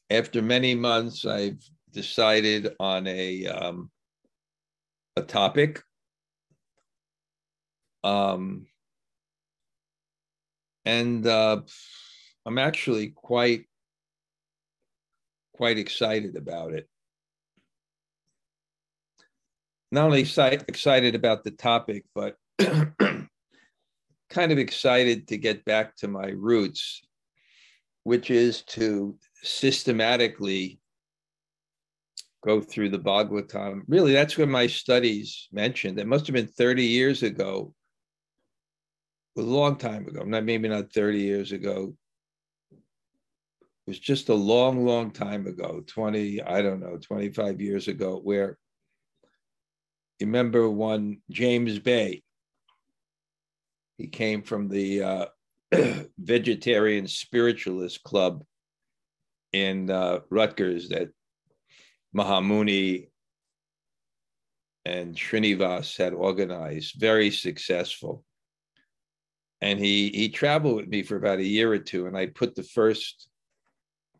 after many months, I've decided on a topic. And I'm actually quite excited about it. Not only excited about the topic, but kind of excited to get back to my roots, which is to systematically go through the Bhagavatam. Really, that's where my studies mentioned. It must have been 30 years ago, a long time ago, maybe not 30 years ago. It was just a long time ago, 25 years ago, where you remember one James Bay. He came from the vegetarian spiritualist club in Rutgers that Mahamuni and Srinivas had organized, very successful. And he traveled with me for about a year or two, and I put the first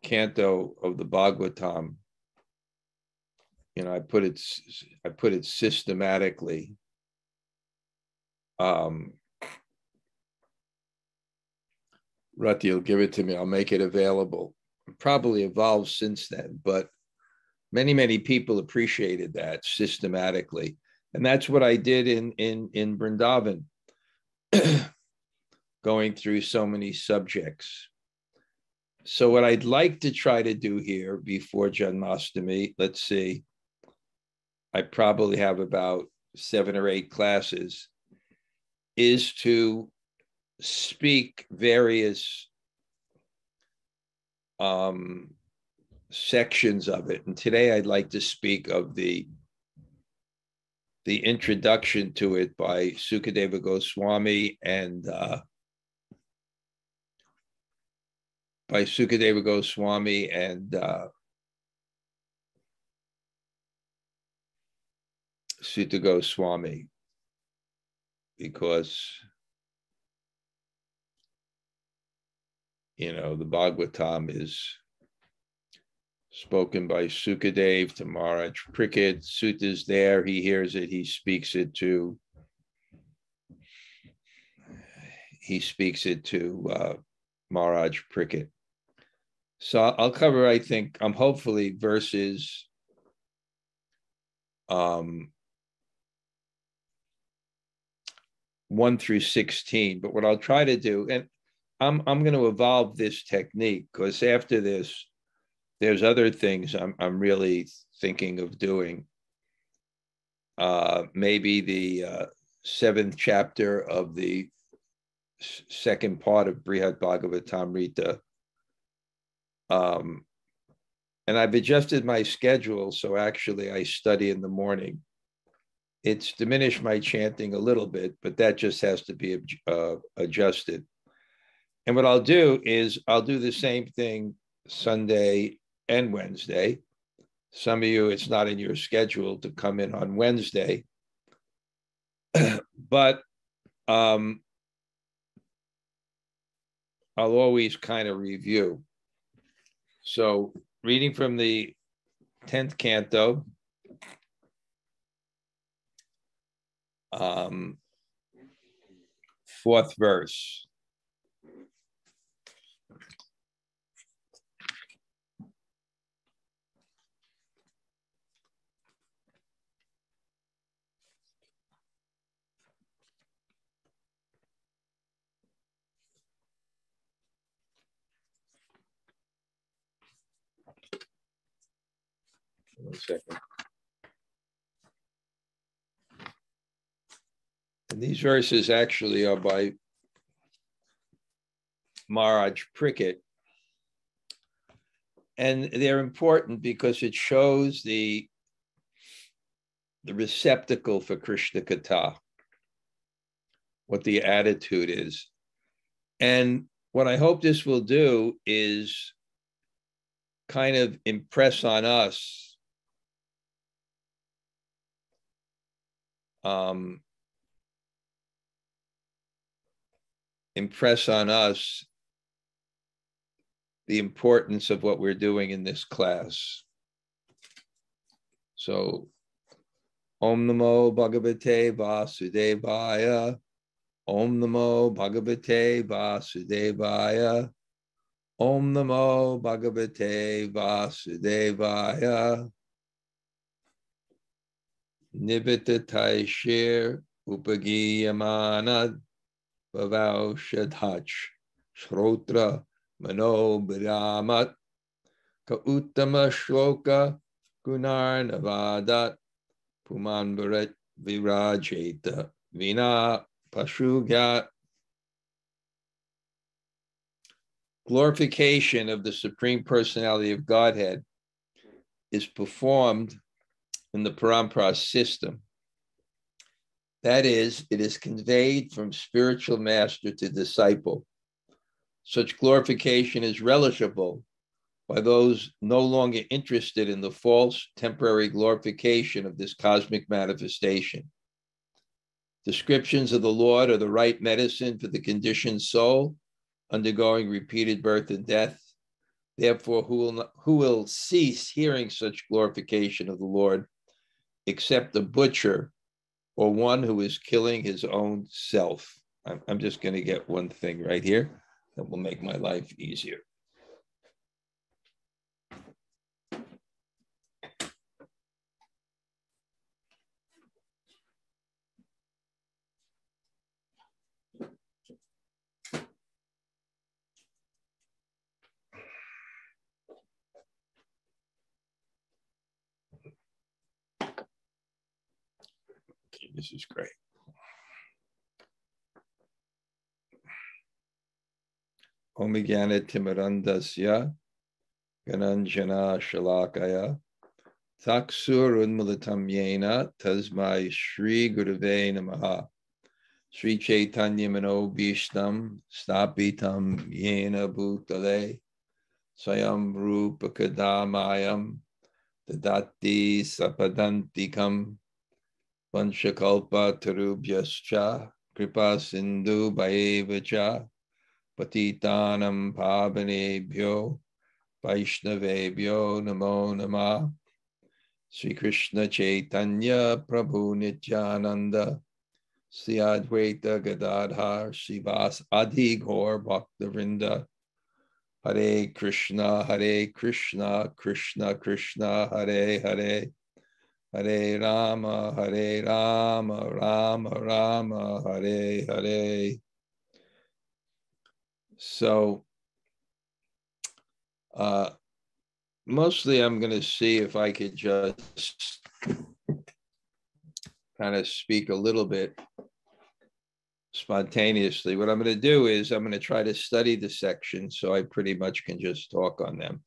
canto of the Bhagavatam, I put it systematically. Rati will give it to me. I'll make it available. Probably evolved since then, but many people appreciated that systematically, and that's what I did in Vrindavan, going through so many subjects. So what I'd like to try to do here before Janmashtami, let's see, I probably have about 7 or 8 classes, is to speak various sections of it. And today I'd like to speak of the introduction to it by Sukadeva Goswami and Sutta Goswami, because the Bhagavatam is spoken by Sukadev to Maharaj Parikshit. Suta's there, he hears it, he speaks it to Maharaj Parikshit. So I'll cover, I'm hopefully verses 1 through 16. But what I'll try to do, and I'm going to evolve this technique, because after this, there's other things I'm really thinking of doing. Maybe the 7th chapter of the second part of Brihad-bhagavatamrita. And I've adjusted my schedule, so actually I study in the morning. It's diminished my chanting a little bit, but that just has to be adjusted. And what I'll do is I'll do the same thing Sunday and Wednesday. Some of you, it's not in your schedule to come in on Wednesday, but I'll always kind of review. So reading from the 10th canto, 4th verse. One second. And these verses actually are by Maharaj Parikshit. And they're important because it shows the receptacle for Krishna-katha, what the attitude is. And what I hope this will do is kind of impress on us the importance of what we're doing in this class. So, Om Namo Bhagavate Vasudevaya. Om Namo Bhagavate Vasudevaya. Om Namo Bhagavate Vasudevaya. Nivṛtta-tarṣair upagīyamānād bhavauṣadhāc chrotra-mano bhirāmāt uttamaśloka-guṇānuvādāt pumān virajyeta vinā paśughnāt. Glorification of the Supreme Personality of Godhead is performed in the paramparā system. That is, it is conveyed from spiritual master to disciple. Such glorification is relishable by those no longer interested in the false temporary glorification of this cosmic manifestation. Descriptions of the Lord are the right medicine for the conditioned soul undergoing repeated birth and death. Therefore, who will cease hearing such glorification of the Lord except a butcher or one who is killing his own self? I'm just going to get one thing right here that will make my life easier. This is great. Omigyanatimirandasya gananjana shalakaya taksurunmulatam yena tasmai Shri Gurave Namaha Sri Chaitanya Manobhishtam Stapitam Yena Bhutale Swayam Rupa Kadamayam Dadati Sapadantikam Vanchakalpa Tarubhyascha Kripa Sindhu Bhaevacha Patitanam Pavanebhyo Vaishnavebhyo Namo Namah. Sri Krishna Chaitanya Prabhu Nityananda Sri Advaita Gadadhar Srivas Adi Gaur Bhaktivinoda Hare Krishna Krishna Krishna Hare Hare Hare Rama, Rama Rama, Hare Hare. So, mostly I'm going to see if I could just kind of speak a little bit spontaneously. What I'm going to do is I'm going to try to study the sections so I pretty much can just talk on them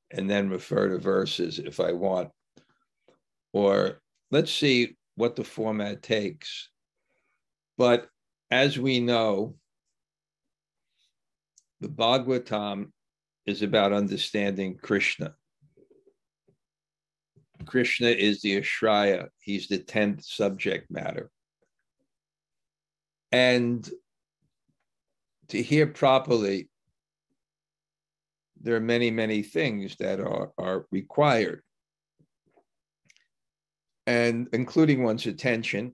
and then refer to verses if I want. Or let's see what the format takes. But as we know, the Bhagavatam is about understanding Krishna. Krishna is the Ashraya. He's the 10th subject matter. And to hear properly, there are many, many things that are required, and including one's attention.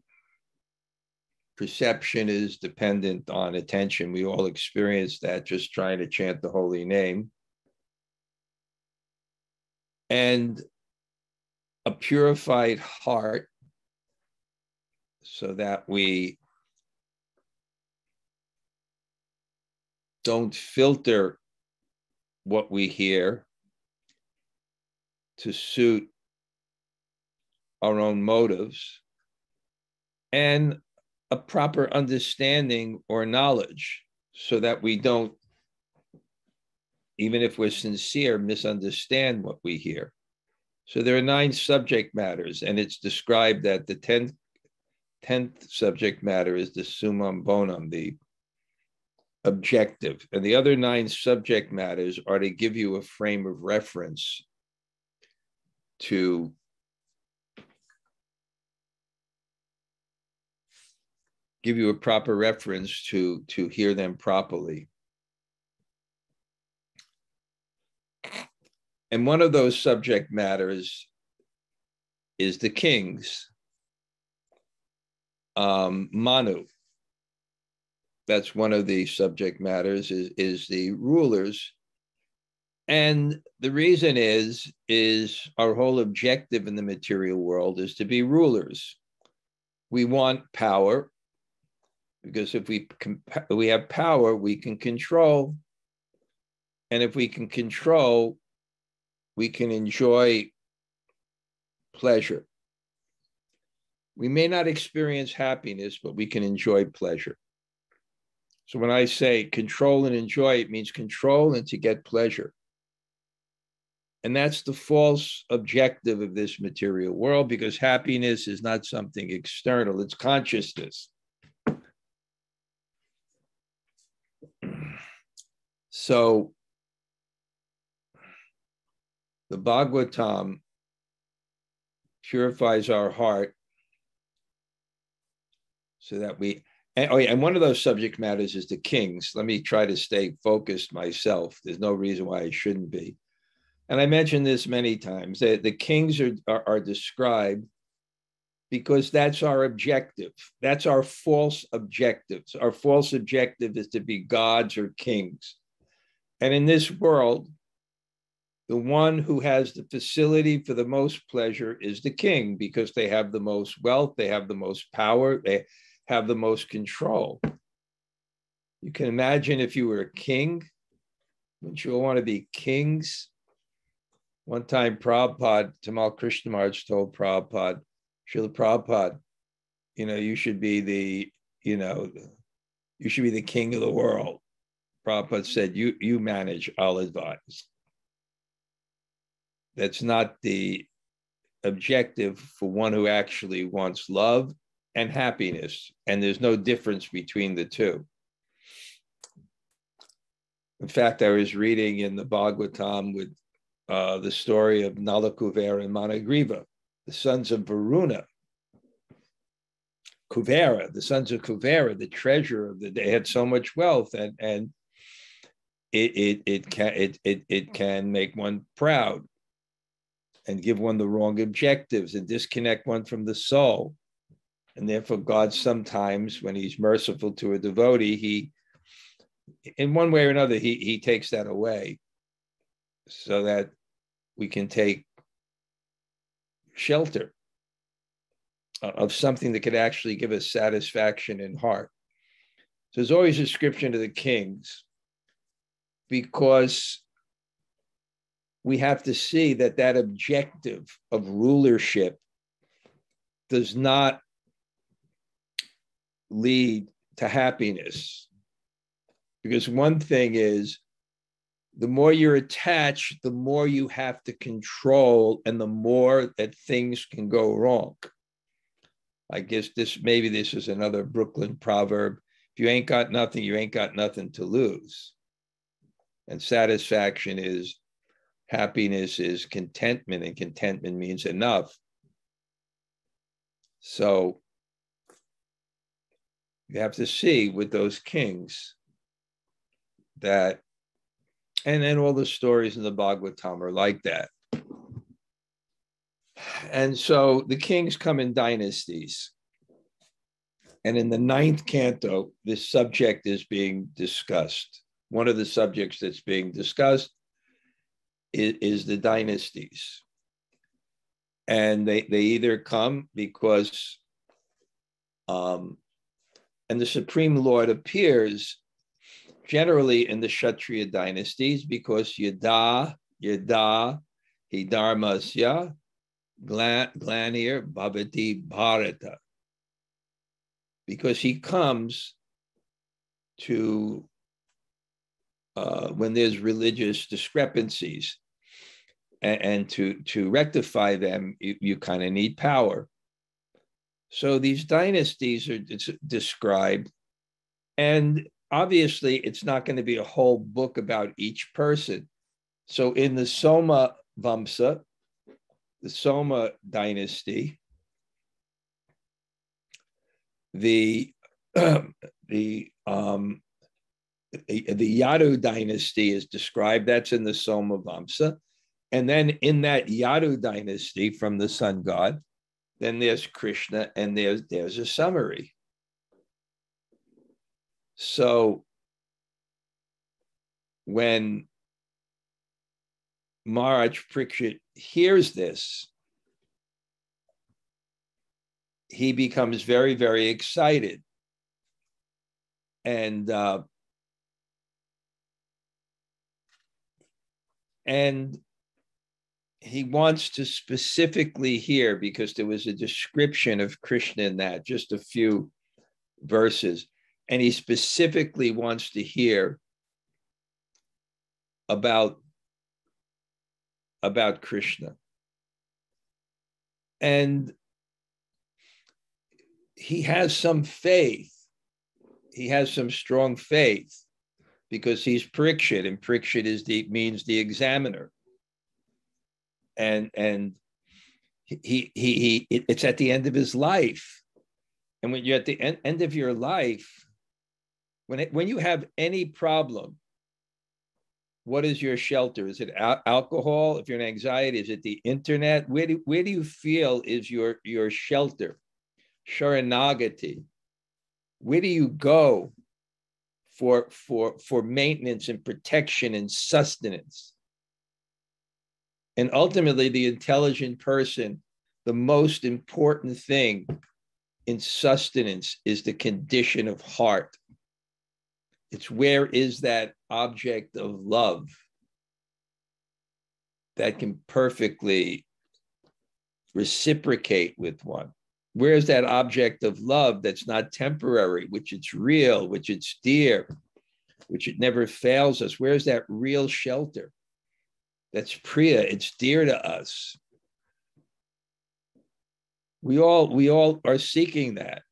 Perception is dependent on attention. We all experience that just trying to chant the holy name. And a purified heart so that we don't filter what we hear to suit our own motives, and a proper understanding or knowledge so that we don't, even if we're sincere, misunderstand what we hear. So there are 9 subject matters, and it's described that the 10th subject matter is the summum bonum, the objective. And the other 9 subject matters are to give you a frame of reference to give you a proper reference to hear them properly. And one of those subject matters is the kings, Manu. That's one of the subject matters, is the rulers. And the reason is our whole objective in the material world is to be rulers. We want power, because if we have power, we can control. And if we can control, we can enjoy pleasure. We may not experience happiness, but we can enjoy pleasure. So when I say control and enjoy, it means control and to get pleasure. And that's the false objective of this material world, because happiness is not something external, it's consciousness. So the Bhagavatam purifies our heart so that and one of those subject matters is the kings. Let me try to stay focused myself. There's no reason why I shouldn't be. And I mentioned this many times, that the kings are described because that's our objective. That's our false objectives. Our false objective is to be gods or kings. And in this world, the one who has the facility for the most pleasure is the king, because they have the most wealth, they have the most power, they have the most control. You can imagine if you were a king, wouldn't you all want to be kings? One time, Prabhupada, Tamal Krishna Maharaj told Prabhupada, Srila Prabhupada, you should be the king of the world. Prabhupada said, you manage, I'll advise. That's not the objective for one who actually wants love and happiness. And there's no difference between the two. In fact, I was reading in the Bhagavatam with the story of Nala Kuvera and Managriva, the sons of Varuna. Kuvera, the sons of Kuvera, the treasure of they had so much wealth, and it can make one proud and give one the wrong objectives and disconnect one from the soul. And therefore, God sometimes, when he's merciful to a devotee, he, in one way or another, he takes that away so that we can take shelter of something that could actually give us satisfaction in heart. So there's always a description of the kings, because we have to see that objective of rulership does not lead to happiness. Because one thing is, the more you're attached, the more you have to control, and the more that things can go wrong. I guess maybe this is another Brooklyn proverb. If you ain't got nothing, you ain't got nothing to lose. And satisfaction is, happiness is contentment, and contentment means enough. So you have to see with those kings that, and then all the stories in the Bhagavatam are like that. And so the kings come in dynasties. And in the 9th canto, this subject is being discussed. One of the subjects that's being discussed is the dynasties. And they either come because, and the Supreme Lord appears generally in the Kshatriya dynasties, because yada hidharmasya glanir bhavati bharata, because he comes to when there's religious discrepancies, and to rectify them, you kind of need power. So these dynasties are described, and obviously it's not going to be a whole book about each person. So in the Soma Vamsa, the Soma dynasty, the Yadu dynasty is described. That's in the Soma Vamsa. And then in that Yadu dynasty from the sun god, then there's Krishna, and there's a summary. So when Maharaj Parikshit hears this, he becomes very, very excited. And he wants to specifically hear, because there was a description of Krishna in that, just a few verses, and he specifically wants to hear about Krishna. And he has some faith. He has some strong faith, because he's Parikshit, and Parikshit means the examiner. And it's at the end of his life. And when you're at the end of your life, when you have any problem, what is your shelter? Is it alcohol? If you're in anxiety, is it the internet? Where do you feel is your shelter? Sharanagati. Where do you go for maintenance and protection and sustenance? And ultimately, the intelligent person, the most important thing in sustenance is the condition of heart. It's where is that object of love that can perfectly reciprocate with one? Where is that object of love that's not temporary, which it's real, which it's dear, which it never fails us? Where's that real shelter? That's priya, it's dear to us. We all are seeking that.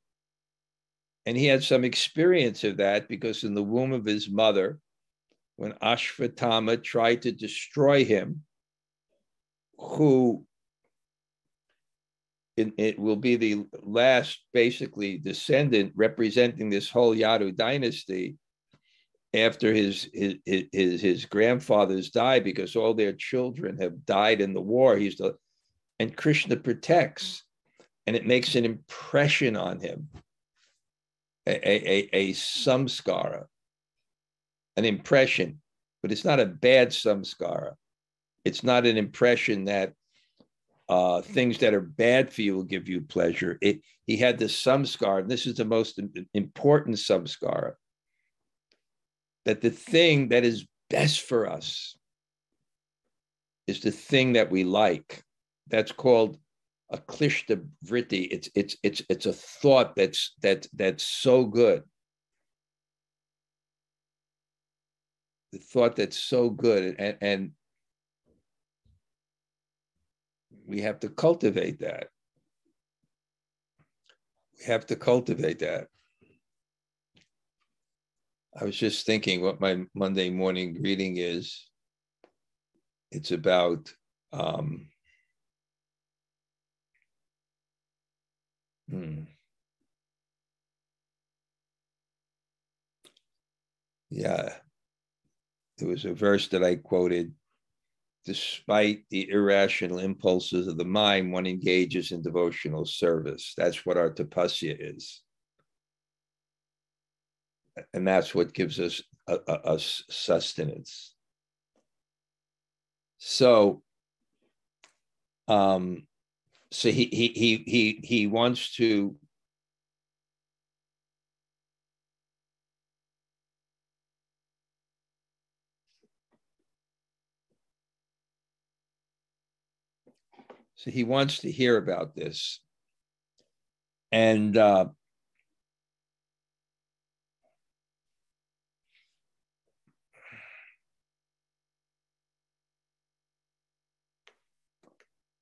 And he had some experience of that, because in the womb of his mother, when Ashvatthama tried to destroy him, who it will be the last, basically, descendant representing this whole Yadu dynasty, after his grandfathers died, because all their children have died in the war. And Krishna protects, and it makes an impression on him, a samskara, an impression, but it's not a bad samskara. It's not an impression that things that are bad for you will give you pleasure. He had the samskara, and this is the most important samskara, that the thing that is best for us is the thing that we like. That's called a klishta vritti. It's a thought that's so good. The thought that's so good, and we have to cultivate that. We have to cultivate that. I was just thinking what my Monday morning greeting is. It's about yeah, there was a verse that I quoted. Despite the irrational impulses of the mind, one engages in devotional service. That's what our tapasya is. And that's what gives us a sustenance. So he wants to hear about this. And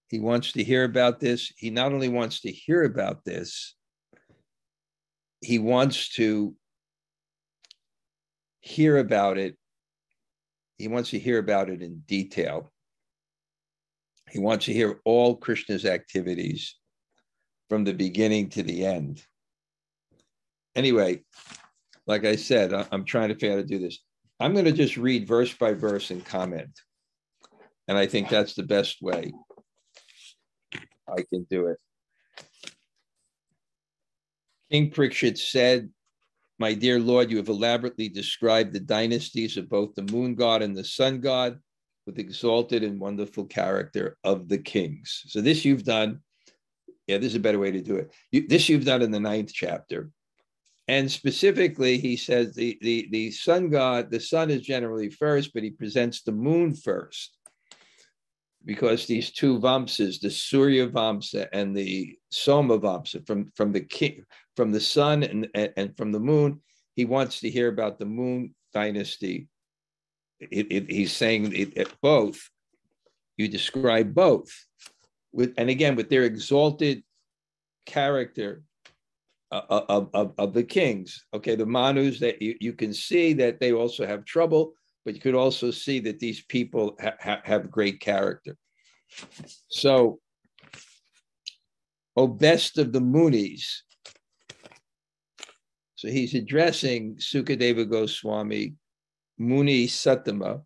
he wants to hear about this. He not only wants to hear about this, he wants to hear about it. He wants to hear about it in detail. He wants to hear all Krishna's activities from the beginning to the end. Anyway, like I said, I'm trying to figure out how to do this. I'm going to just read verse by verse and comment. And I think that's the best way I can do it. King Parikshit said, "My dear Lord, you have elaborately described the dynasties of both the moon god and the sun god with exalted and wonderful character of the kings." So this you've done. Yeah, this is a better way to do it. This you've done in the 9th chapter. And specifically, he says the sun god, the sun is generally first, but he presents the moon first. Because these two Vamsas, the Surya Vamsa and the Soma Vamsa, from the king, from the sun and from the moon, he wants to hear about the moon dynasty. He's saying both. You describe both, and again with their exalted character of the kings. Okay, the Manus, that you can see that they also have trouble, but you could also see that these people have great character. So, O best of the Munis. So he's addressing Sukadeva Goswami, Muni Sattama.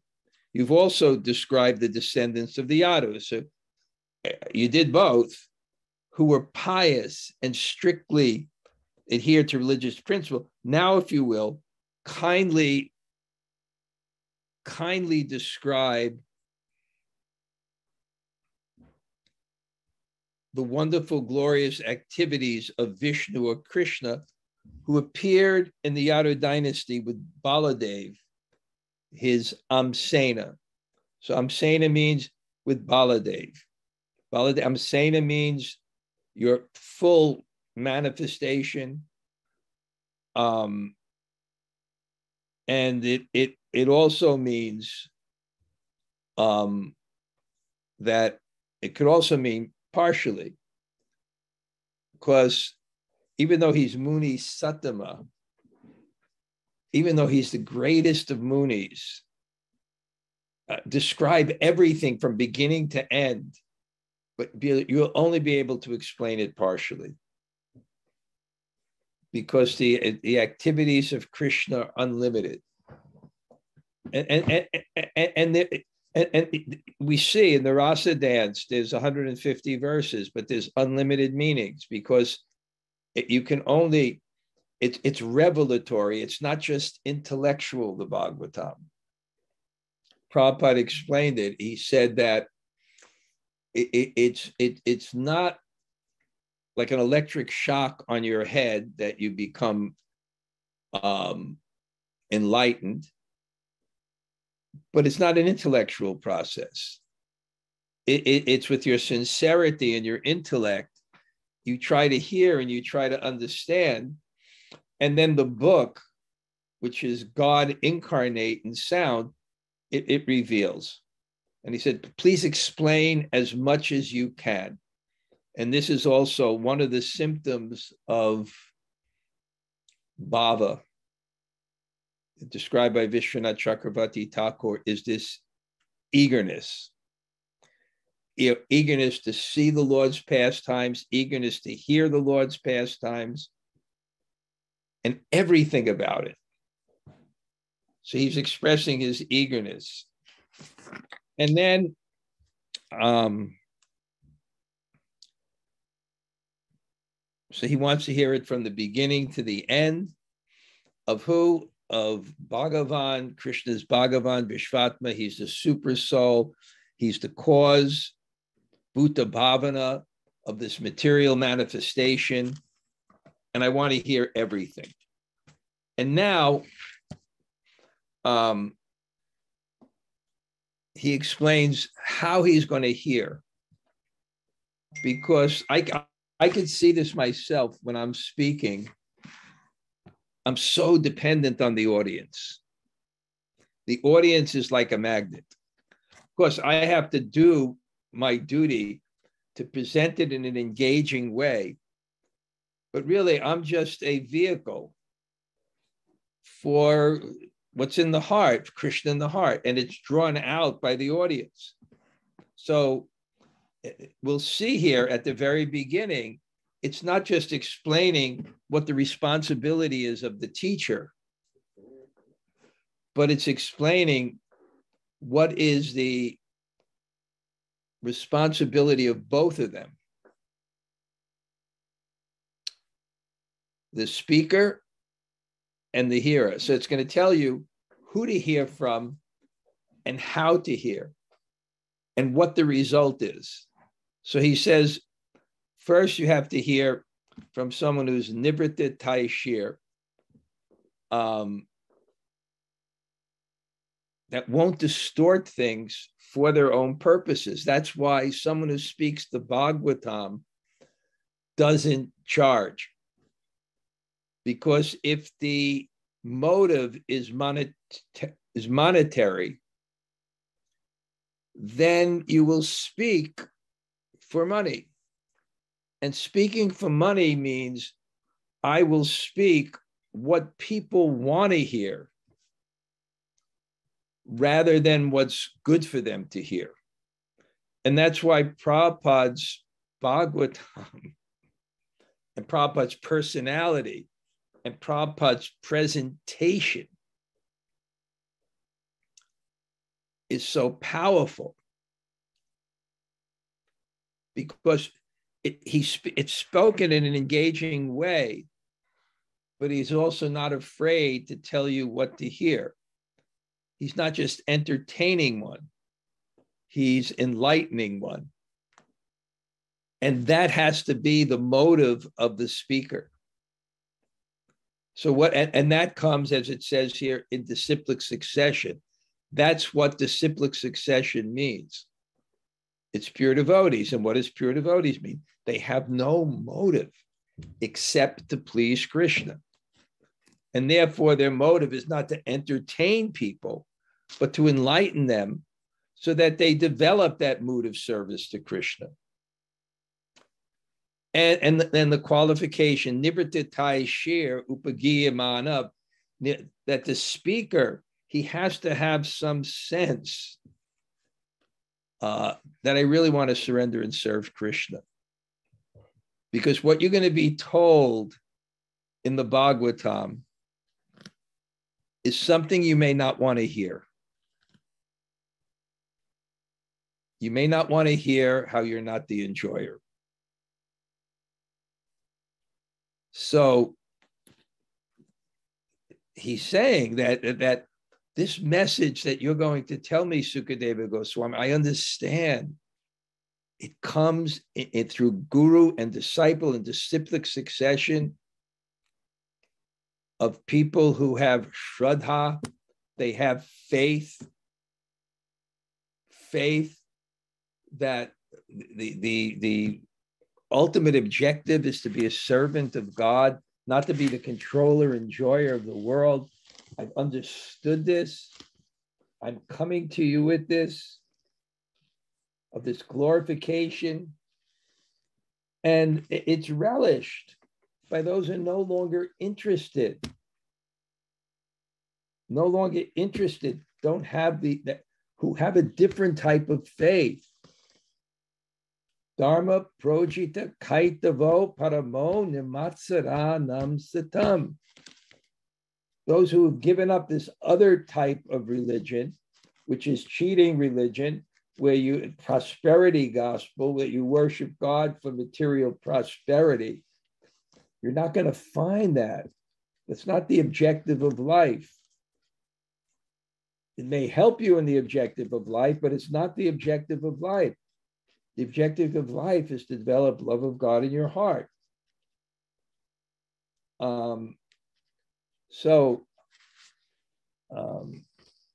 You've also described the descendants of the Yadus. So you did both, who were pious and strictly adhered to religious principle. Now, if you will, kindly describe the wonderful, glorious activities of Vishnu or Krishna, who appeared in the Yadu dynasty with Baladev, his Amsena. So Amsena means with Baladev. Amsena means your full manifestation. And it also means that it could also mean partially, because even though he's Muni Sattama, even though he's the greatest of Munis, describe everything from beginning to end, but you'll only be able to explain it partially, because the activities of Krishna are unlimited. And we see in the Rasa dance, there's 150 verses, but there's unlimited meanings, because you can only, it's revelatory. It's not just intellectual, the Bhagavatam. Prabhupada explained it. He said that it's not like an electric shock on your head that you become enlightened, but it's not an intellectual process. It's with your sincerity and your intellect. You try to hear and you try to understand. And then the book, which is God incarnate in sound, it reveals. And he said, please explain as much as you can. And this is also one of the symptoms of bhava, described by Vishwanath Chakravarti Thakur, is this eagerness. Eagerness to see the Lord's pastimes, eagerness to hear the Lord's pastimes, and everything about it. So he's expressing his eagerness. And then so he wants to hear it from the beginning to the end of who? Of Bhagavan, Krishna's Bhagavan, Vishvatma. He's the super soul. He's the cause, Bhuta Bhavana, of this material manifestation. And I want to hear everything. And now he explains how he's going to hear. Because I can see this myself when I'm speaking. I'm so dependent on the audience. The audience is like a magnet. Of course, I have to do my duty to present it in an engaging way. But really, I'm just a vehicle for what's in the heart, Krishna in the heart, and it's drawn out by the audience. So we'll see here at the very beginning, it's not just explaining what the responsibility is of the teacher, but it's explaining what is the responsibility of both of them. The speaker and the hearer. So it's going to tell you who to hear from and how to hear and what the result is. So he says, first you have to hear from someone who's nivṛtta-tarṣair, that won't distort things for their own purposes. That's why someone who speaks the Bhagavatam doesn't charge. Because if the motive is monetary, then you will speak for money. And speaking for money means I will speak what people want to hear rather than what's good for them to hear. And that's why Prabhupada's Bhagavatam and Prabhupada's personality and Prabhupada's presentation is so powerful, because it's spoken in an engaging way, but he's also not afraid to tell you what to hear. He's not just entertaining one, he's enlightening one. And that has to be the motive of the speaker. So and that comes, as it says here, in disciplic succession. That's what disciplic succession means. It's pure devotees. And what does pure devotees mean? They have no motive except to please Krishna. And therefore, their motive is not to entertain people, but to enlighten them so that they develop that mood of service to Krishna. And then the qualification, nivṛtta-tarṣair, upagīyamānād, that the speaker, he has to have some sense that I really want to surrender and serve Krishna. Because what you're going to be told in the Bhagavatam is something you may not want to hear. You may not want to hear how you're not the enjoyer. So he's saying that this message that you're going to tell me, Sukadeva Goswami, I understand. It comes through guru and disciple and disciplic succession of people who have shraddha, they have faith that the ultimate objective is to be a servant of God, not to be the controller, enjoyer of the world. I've understood this. I'm coming to you with this, of this glorification. And it's relished by those who are no longer interested. No longer interested, don't have who have a different type of faith. Dharma projita kaitavo paramo nimatsaranam satam. Those who have given up this other type of religion, which is cheating religion, where prosperity gospel, where you worship God for material prosperity. You're not going to find that. That's not the objective of life. It may help you in the objective of life, but it's not the objective of life. The objective of life is to develop love of God in your heart.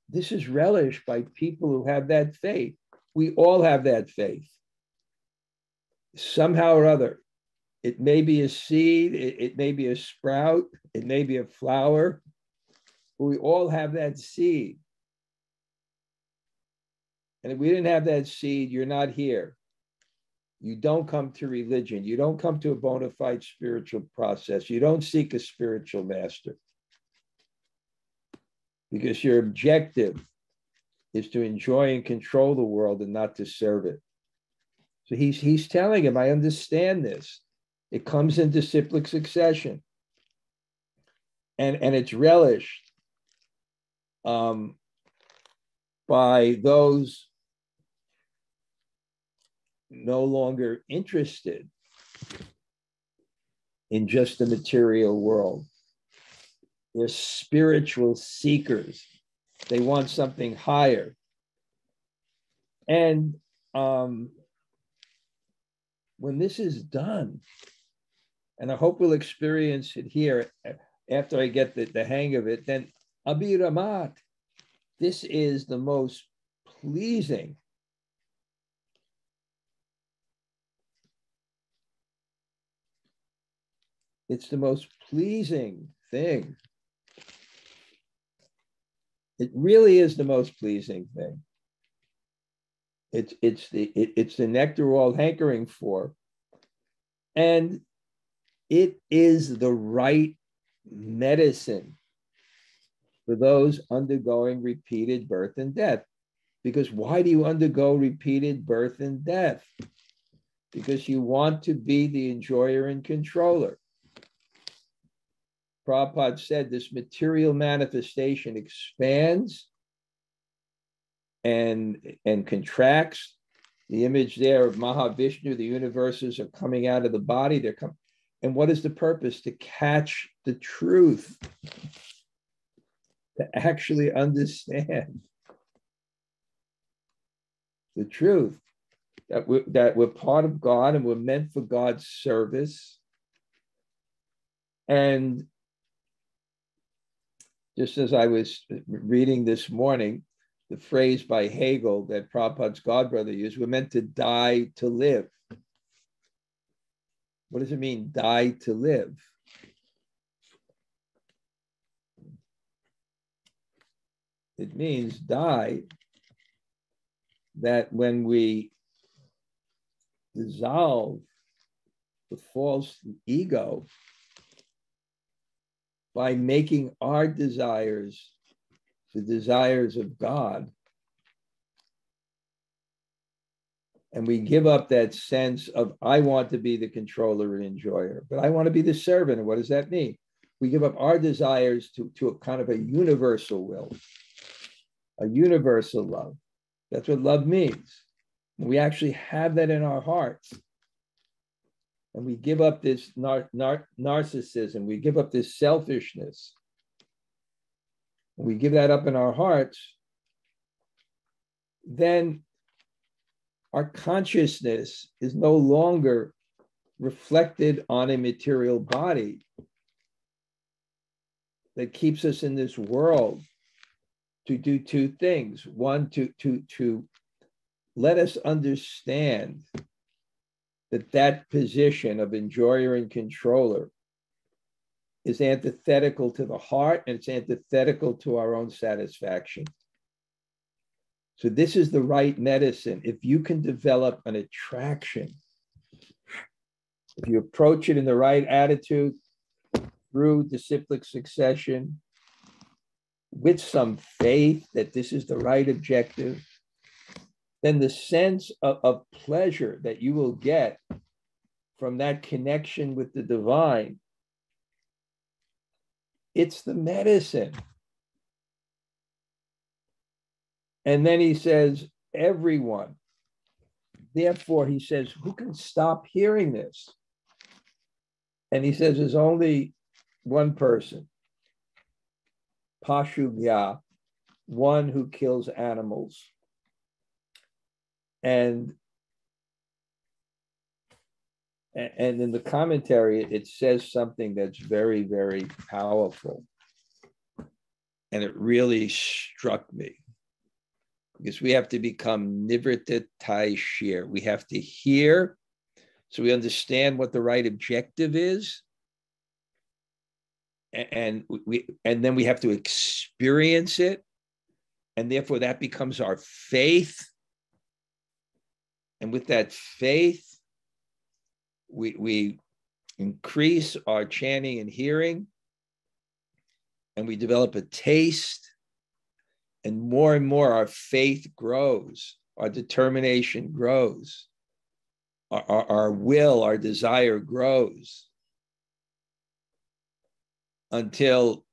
This is relished by people who have that faith. We all have that faith. Somehow or other. It may be a seed, it may be a sprout, it may be a flower. But we all have that seed. And if we didn't have that seed, you're not here. You don't come to religion. You don't come to a bona fide spiritual process. You don't seek a spiritual master. Because your objective is to enjoy and control the world and not to serve it. So he's telling him, I understand this. It comes in disciplic succession. And it's relished by those no longer interested in just the material world. They're spiritual seekers. They want something higher. And when this is done, and I hope we'll experience it here after I get the hang of it, then bhirāmāt, this is the most pleasing it's the most pleasing thing. It really is the most pleasing thing. It's the nectar we're all hankering for. And it is the right medicine for those undergoing repeated birth and death. Because why do you undergo repeated birth and death? Because you want to be the enjoyer and controller. Prabhupada said this material manifestation expands and contracts. The image there of Mahavishnu, the universes are coming out of the body. They're coming. And what is the purpose? To catch the truth, to actually understand the truth, that we're part of God and we're meant for God's service. And just as I was reading this morning, the phrase by Hegel that Prabhupada's godbrother used, we're meant to die to live. What does it mean, die to live? It means die, that when we dissolve the false ego by making our desires the desires of God, and we give up that sense of, I want to be the controller and enjoyer, but I want to be the servant. And what does that mean? We give up our desires to a kind of a universal will, a universal love. That's what love means. We actually have that in our hearts. And we give up this narcissism. We give up this selfishness. When we give that up in our hearts, then our consciousness is no longer reflected on a material body that keeps us in this world to do two things. One, to let us understand that position of enjoyer and controller is antithetical to the heart, and it's antithetical to our own satisfaction. So this is the right medicine. If you can develop an attraction, if you approach it in the right attitude through disciplic succession, with some faith that this is the right objective, then the sense of pleasure that you will get from that connection with the divine, it's the medicine. And then he says, everyone. Therefore, he says, who can stop hearing this? And he says, there's only one person, paśughnāt, one who kills animals. And in the commentary, it says something that's very, very powerful. And it really struck me. Because we have to become nivṛtta-tarṣair. We have to hear so we understand what the right objective is. And then we have to experience it. And therefore that becomes our faith. And with that faith, we increase our chanting and hearing, and we develop a taste, and more our faith grows, our determination grows, our will, our desire grows, until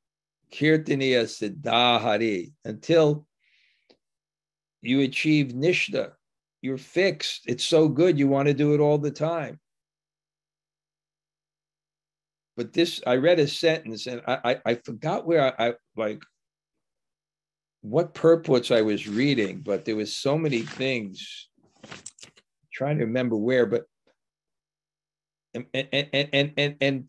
kirtaniya siddha hari, until you achieve nishta, you're fixed. It's so good, you want to do it all the time. But this, I read a sentence and I forgot where I like what purports I was reading, but there was so many things. I'm trying to remember where, but and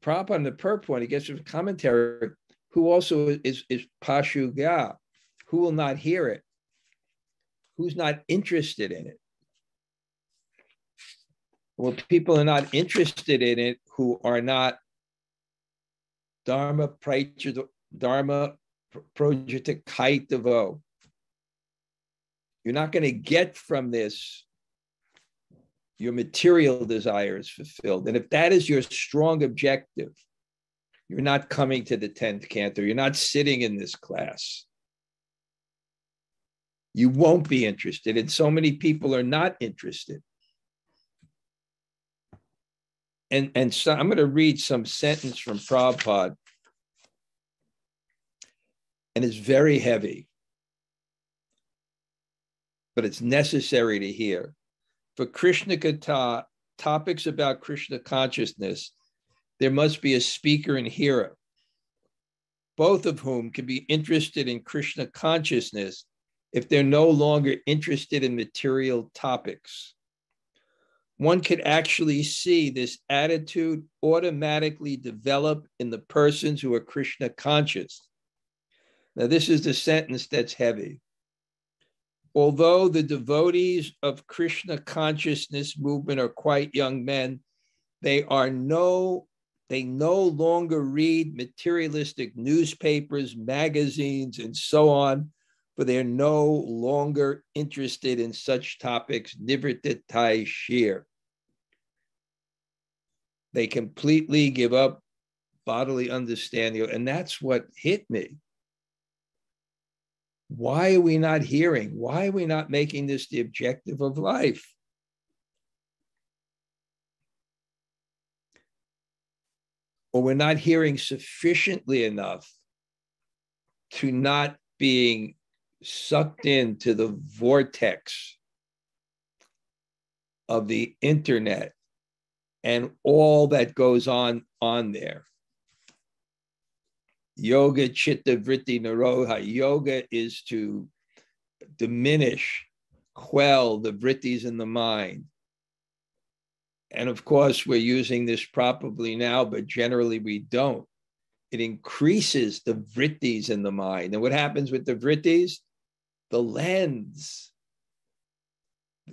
prop on the purport, he gets a commentary, who also is paśughnāt, who will not hear it, who's not interested in it. Well, people are not interested in it who are not dharma-projita-kaitavo. You're not going to get from this your material desires fulfilled. And if that is your strong objective, you're not coming to the 10th canto. You're not sitting in this class. You won't be interested. And so many people are not interested. And so I'm going to read some sentence from Prabhupada. And it's very heavy, but it's necessary to hear. For Krishna-katha, topics about Krishna consciousness, there must be a speaker and hearer, both of whom can be interested in Krishna consciousness if they're no longer interested in material topics. One could actually see this attitude automatically develop in the persons who are Krishna conscious. Now, this is the sentence that's heavy. Although the devotees of Krishna consciousness movement are quite young men, they no longer read materialistic newspapers, magazines, and so on, for they're no longer interested in such topics, nivṛtta-tarṣair. They completely give up bodily understanding, and that's what hit me. Why are we not hearing? Why are we not making this the objective of life? Or we're not hearing sufficiently enough to not being sucked into the vortex of the internet and all that goes on there. Yoga chitta vritti nirodha. Yoga is to diminish, quell the vrittis in the mind. And of course, we're using this properly now, but generally we don't. It increases the vrittis in the mind. And what happens with the vrittis? The lens,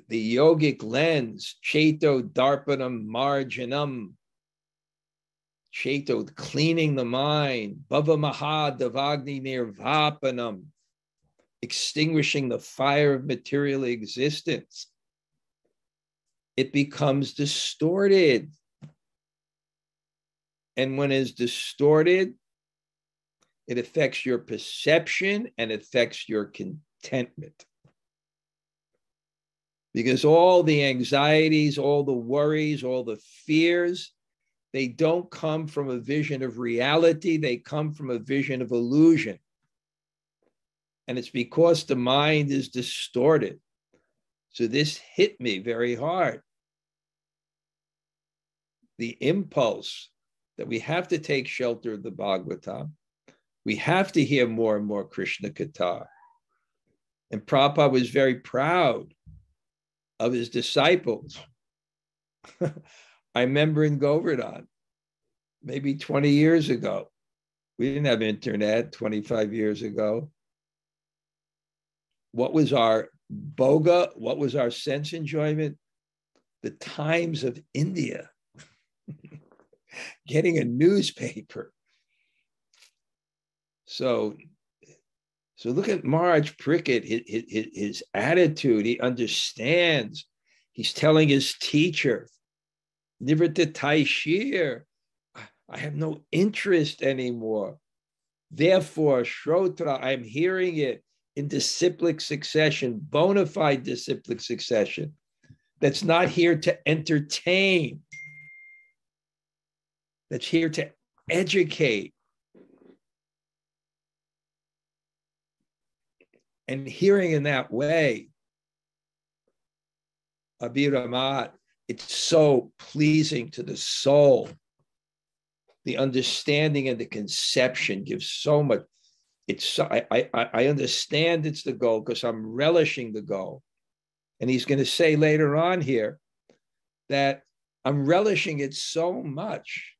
the yogic lens, cheto darpanam marjanam. Cheto, cleaning the mind, bhavauṣadhāc nirvapanam, extinguishing the fire of material existence. It becomes distorted. And when it's distorted, it affects your perception and affects your contentment. Because all the anxieties, all the worries, all the fears, they don't come from a vision of reality. They come from a vision of illusion. And it's because the mind is distorted. So this hit me very hard. The impulse that we have to take shelter of the Bhagavatam. We have to hear more and more Krishna-katha. And Prabhupada was very proud of his disciples. I remember in Govardhan, maybe 20 years ago, we didn't have internet 25 years ago. What was our boga? What was our sense enjoyment? The Times of India. Getting a newspaper. So look at Maharaj Prickett, his attitude. He understands. He's telling his teacher, nivṛtta-tarṣair, I have no interest anymore. Therefore, chrotra, I'm hearing it in disciplic succession, bona fide disciplic succession, that's not here to entertain, that's here to educate. And hearing in that way, bhirāmāt. It's so pleasing to the soul. The understanding and the conception gives so much. It's so, I understand it's the goal because I'm relishing the goal. And he's going to say later on here that I'm relishing it so much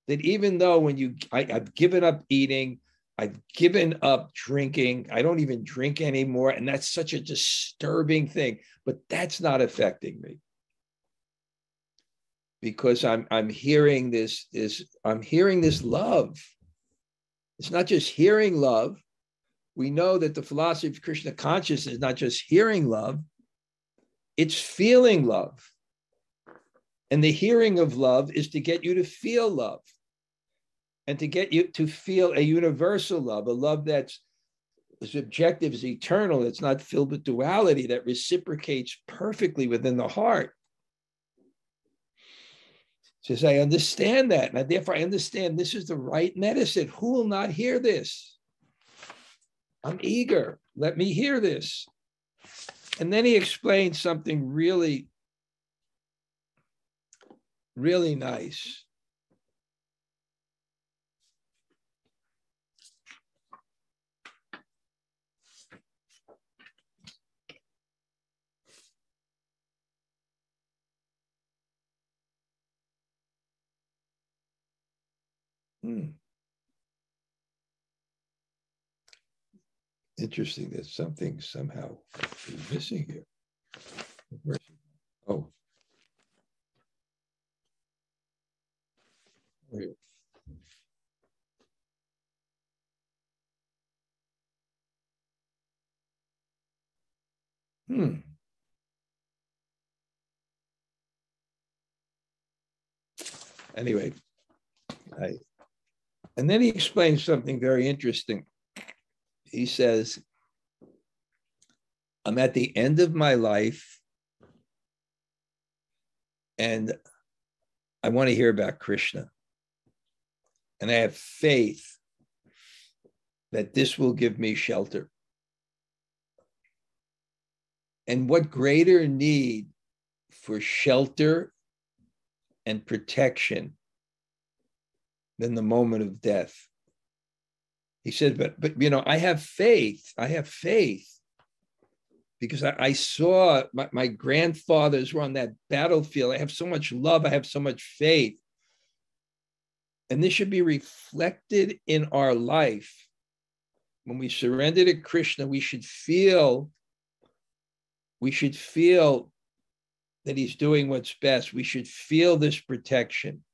that even though when I've given up eating, I've given up drinking, I don't even drink anymore. And that's such a disturbing thing, but that's not affecting me. Because I'm hearing this love. It's not just hearing love. We know that the philosophy of Krishna consciousness is not just hearing love, it's feeling love. And the hearing of love is to get you to feel love and to get you to feel a universal love, a love that's objective, is eternal, that's not filled with duality, that reciprocates perfectly within the heart. Says, I understand that. And therefore, I understand this is the right medicine. Who will not hear this? I'm eager. Let me hear this. And then he explains something really, really nice. Interesting. There's something somehow missing here. Oh. Here. Anyway, and then he explains something very interesting. He says, I'm at the end of my life and I want to hear about Krishna. And I have faith that this will give me shelter. And what greater need for shelter and protection than the moment of death? He said, but you know, I have faith. I have faith because I saw my grandfathers were on that battlefield. I have so much love. I have so much faith. And this should be reflected in our life. When we surrender to Krishna, we should feel that he's doing what's best. We should feel this protection.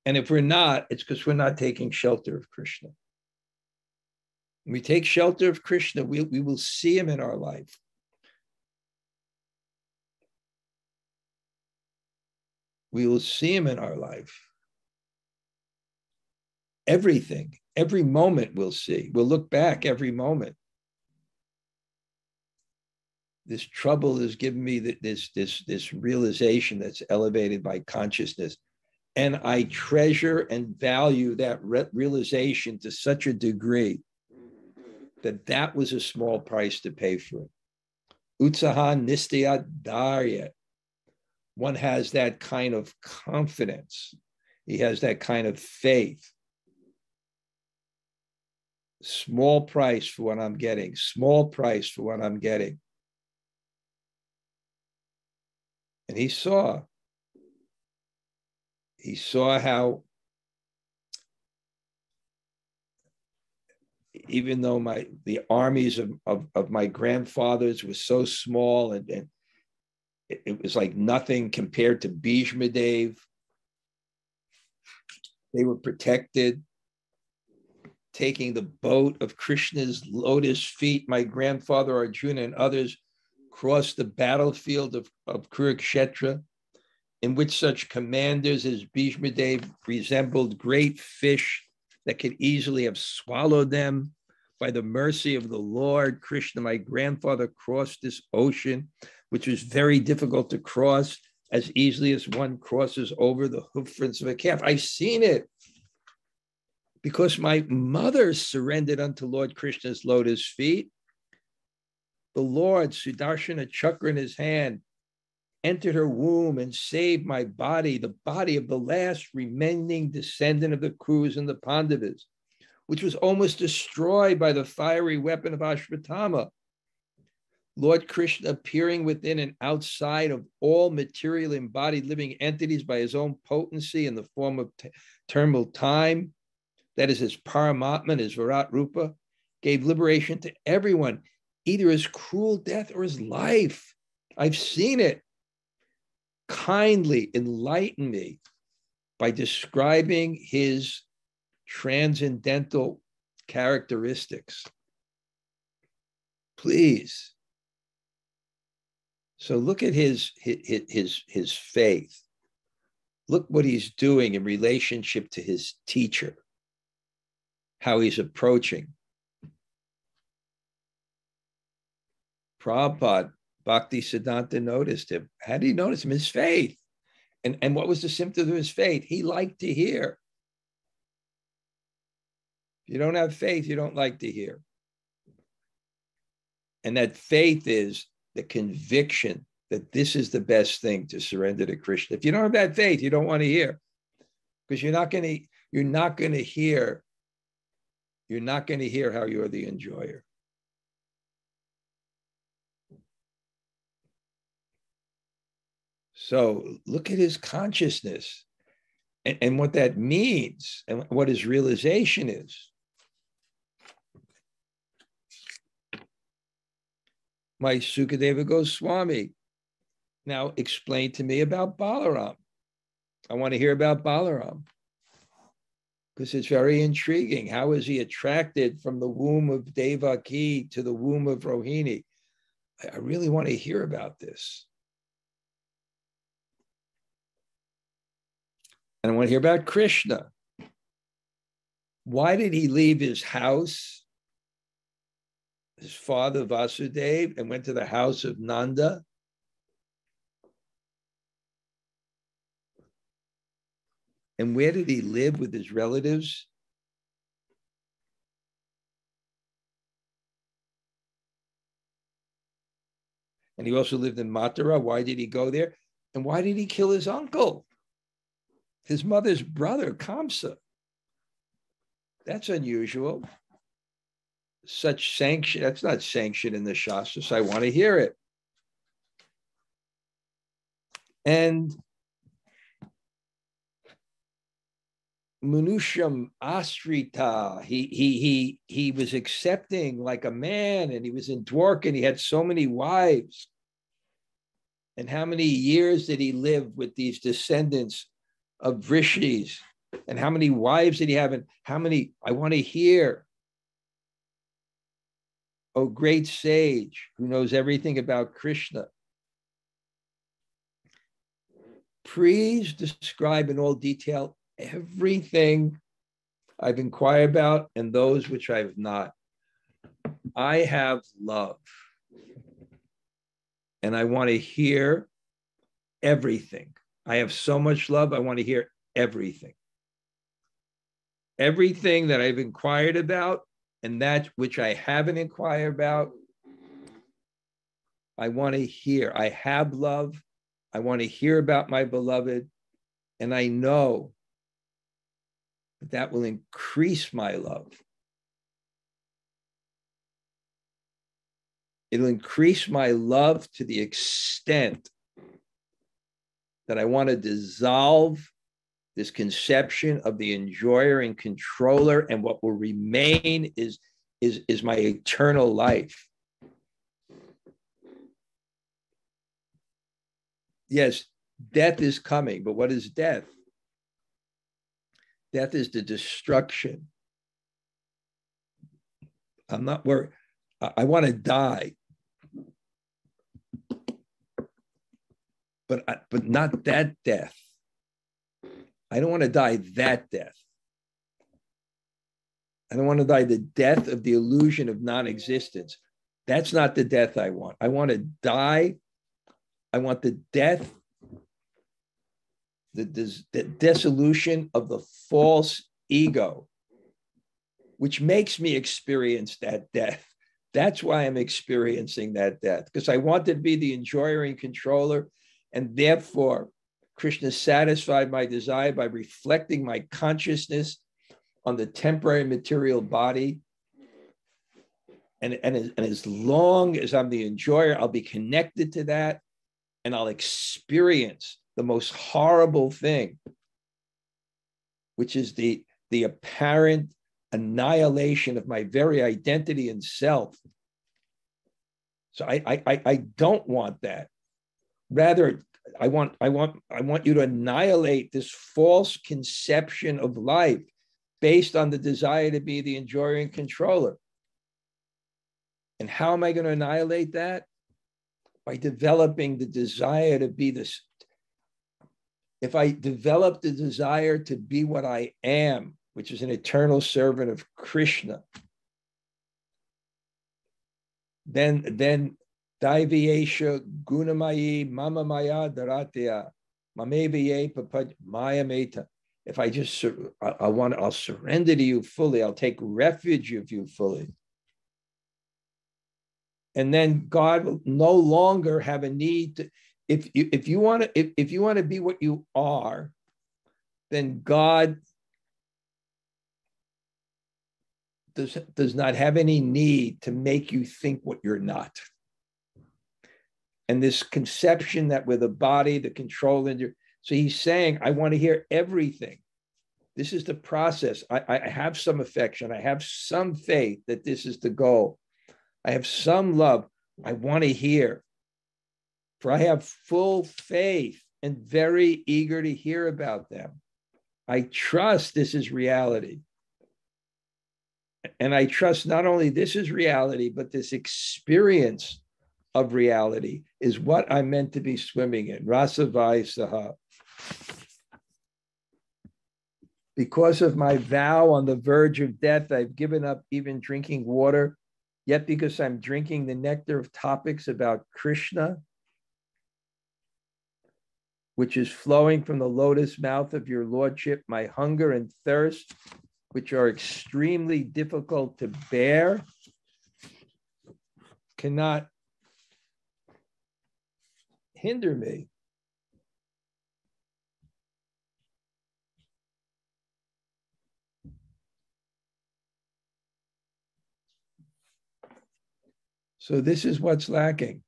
And if we're not, it's because we're not taking shelter of Krishna. When we take shelter of Krishna, we will see him in our life. We will see him in our life. Everything, every moment we'll see. We'll look back every moment. This trouble has given me this realization that's elevated by consciousness. And I treasure and value that realization to such a degree that was a small price to pay for it. Uttamaśloka-guṇānuvādāt. One has that kind of confidence. He has that kind of faith. Small price for what I'm getting. Small price for what I'm getting. And he saw how even though the armies of my grandfathers were so small and it was like nothing compared to Bhishma-dev, they were protected. Taking the boat of Krishna's lotus feet, my grandfather Arjuna and others crossed the battlefield of Kurukshetra, in which such commanders as Bhishma-dev resembled great fish that could easily have swallowed them. By the mercy of the Lord Krishna, my grandfather crossed this ocean, which was very difficult to cross, as easily as one crosses over the hoofprints of a calf. I've seen it because my mother surrendered unto Lord Krishna's lotus feet. The Lord, Sudarshana Chakra in his hand, entered her womb and saved my body, the body of the last remaining descendant of the Kurus and the Pandavas, which was almost destroyed by the fiery weapon of Ashvatthama. Lord Krishna appearing within and outside of all material embodied living entities by his own potency in the form of eternal time, that is his paramatma, his virat rupa, gave liberation to everyone, either as cruel death or as life. I've seen it. Kindly enlighten me by describing his transcendental characteristics. Please. So look at his faith. Look what he's doing in relationship to his teacher, how he's approaching. Prabhupada, Bhakti Siddhanta noticed him. How did he notice him? His faith. And what was the symptom of his faith? He liked to hear. If you don't have faith, you don't like to hear. And that faith is the conviction that this is the best thing to surrender to Krishna. If you don't have that faith, you don't want to hear, because you're not going to hear how you're the enjoyer. So look at his consciousness and what that means and what his realization is. My Sukadeva Goswami now explain to me about Balaram. I want to hear about Balaram because it's very intriguing. How is he attracted from the womb of Devaki to the womb of Rohini? I really want to hear about this. And I want to hear about Krishna. Why did he leave his house, his father Vasudeva, and went to the house of Nanda? And where did he live with his relatives? And he also lived in Mathura. Why did he go there? And why did he kill his uncle? His mother's brother, Kamsa. That's unusual. Such sanction, that's not sanctioned in the Shastras. I want to hear it. And Manusham Asrita, he was accepting like a man, and he was in Dwarka, and he had so many wives. And how many years did he live with these descendants of rishis? And how many wives did he have? And how many? I want to hear. Oh, great sage who knows everything about Krishna, please describe in all detail everything I've inquired about and those which I have not. I have love, and I want to hear everything. I have so much love, I want to hear everything. Everything that I've inquired about and that which I haven't inquired about, I want to hear. I have love. I want to hear about my beloved, and I know that will increase my love. It'll increase my love to the extent that I want to dissolve this conception of the enjoyer and controller, and what will remain is my eternal life. Yes, death is coming, but what is death? Death is the destruction. I'm not worried. I want to die, but not that death. I don't want to die that death. I don't want to die the death of the illusion of non-existence. That's not the death I want. I want to die. I want the death, the dissolution of the false ego, which makes me experience that death. That's why I'm experiencing that death, because I wanted to be the enjoyer and controller. And therefore, Krishna satisfied my desire by reflecting my consciousness on the temporary material body. And as long as I'm the enjoyer, I'll be connected to that, and I'll experience the most horrible thing, which is the apparent annihilation of my very identity and self. So I don't want that. Rather, I want you to annihilate this false conception of life based on the desire to be the enjoyer and controller. And how am I going to annihilate that? By developing the desire to be this. If I develop the desire to be what I am, which is an eternal servant of Krishna, then Daiviyesha gunamayi mama maya dharatya mameviye papad maya meta. If I just, I'll surrender to you fully. I'll take refuge of you fully. And then God will no longer have a need to. If you want to be what you are, then God does not have any need to make you think what you're not. And this conception that with the body, the control, so he's saying, I want to hear everything. This is the process. I have some affection. I have some faith that this is the goal. I have some love. I want to hear. For I have full faith and very eager to hear about them. I trust this is reality. And I trust not only this is reality, but this experience of reality is what I'm meant to be swimming in. Rasavai-saha. Because of my vow on the verge of death, I've given up even drinking water. Yet because I'm drinking the nectar of topics about Krishna, which is flowing from the lotus mouth of your lordship, my hunger and thirst, which are extremely difficult to bear, cannot hinder me. So this is what's lacking.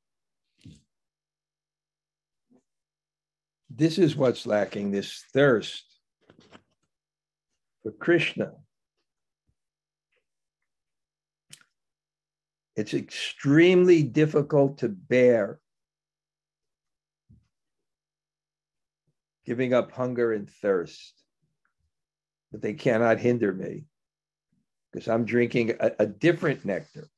This is what's lacking, this thirst for Krishna. It's extremely difficult to bear giving up hunger and thirst, but they cannot hinder me because I'm drinking a different nectar.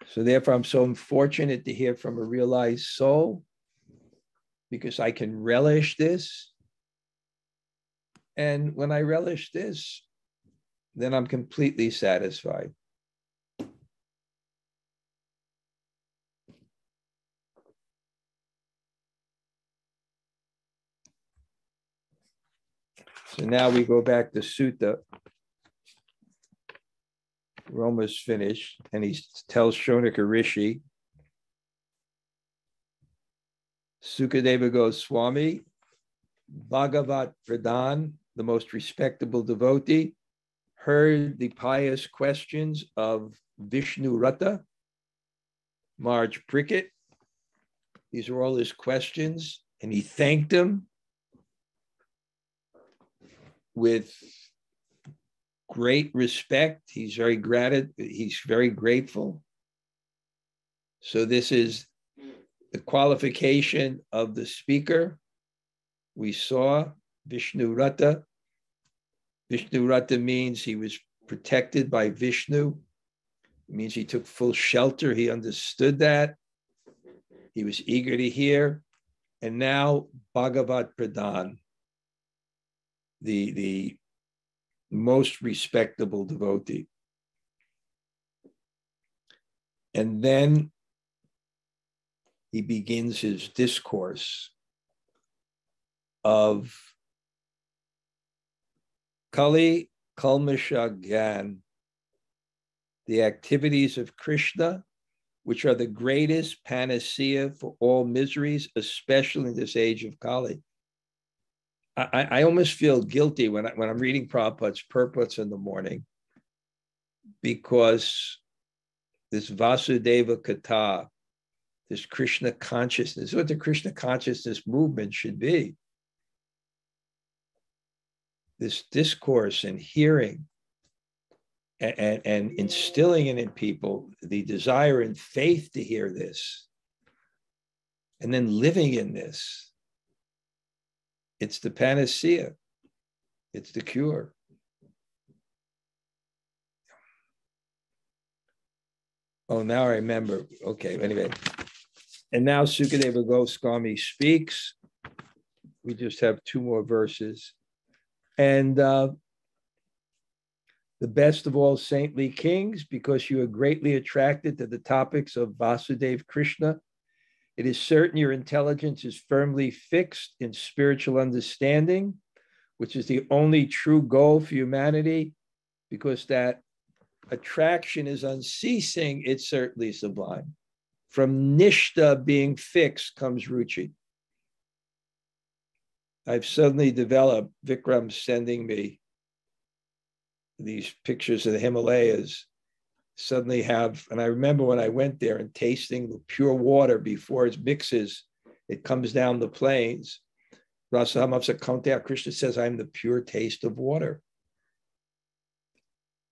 So therefore, I'm so fortunate to hear from a realized soul because I can relish this. And when I relish this, then I'm completely satisfied. So now we go back to Sutta. We're almost finished. And he tells Shonaka Rishi, Sukadeva Goswami, Bhagavat Pradhan, the most respectable devotee, heard the pious questions of Vishnu-rata, Marge Prickett. These are all his questions, and he thanked him with great respect. He's very grateful. So this is the qualification of the speaker. We saw Vishnu-rata. Vishnu-rata means he was protected by Vishnu. It means he took full shelter. He understood that. He was eager to hear. And now Bhagavat Pradhan, the most respectable devotee. And then he begins his discourse of Kali Kalmasha Gyan, the activities of Krishna, which are the greatest panacea for all miseries, especially in this age of Kali. I almost feel guilty when I'm reading Prabhupada's purports in the morning, because this Vasudeva-katha, this Krishna consciousness, what the Krishna consciousness movement should be. This discourse and hearing and instilling it in people, the desire and faith to hear this, and then living in this. It's the panacea. It's the cure. Oh, now I remember. Okay, anyway. And now Sukadeva Goswami speaks. We just have 2 more verses. And the best of all saintly kings, because you are greatly attracted to the topics of Vasudeva Krishna, it is certain your intelligence is firmly fixed in spiritual understanding, which is the only true goal for humanity, because that attraction is unceasing, it's certainly sublime. From nishta, being fixed, comes ruchi. I've suddenly developed, Vikram sending me these pictures of the Himalayas, suddenly have, and I remember when I went there and tasting the pure water before it mixes, it comes down the plains. Rasahamsa Kanto, Krishna says, I am the pure taste of water.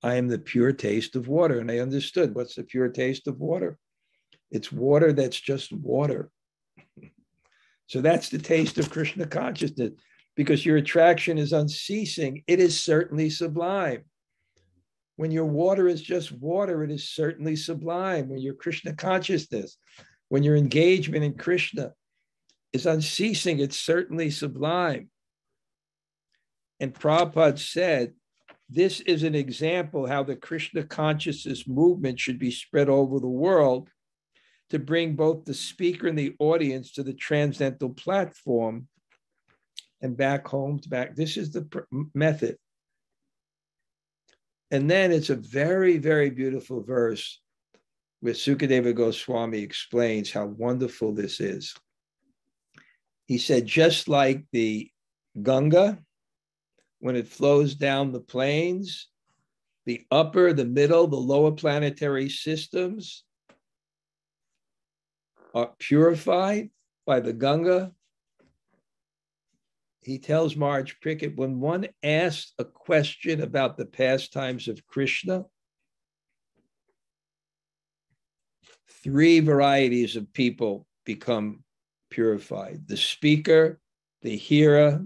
I am the pure taste of water. And I understood, what's the pure taste of water? It's water that's just water. So that's the taste of Krishna consciousness, because your attraction is unceasing. It is certainly sublime. When your water is just water, it is certainly sublime. When your Krishna consciousness, when your engagement in Krishna is unceasing, it's certainly sublime. And Prabhupada said, this is an example how the Krishna consciousness movement should be spread over the world to bring both the speaker and the audience to the transcendental platform and back home to back. This is the method. And then it's a very, very beautiful verse where Sukadeva Goswami explains how wonderful this is. He said, just like the Ganga, when it flows down the plains, the upper, the middle, the lower planetary systems are purified by the Ganga. He tells Maharaj Prickett, when one asks a question about the pastimes of Krishna, 3 varieties of people become purified: the speaker, the hearer,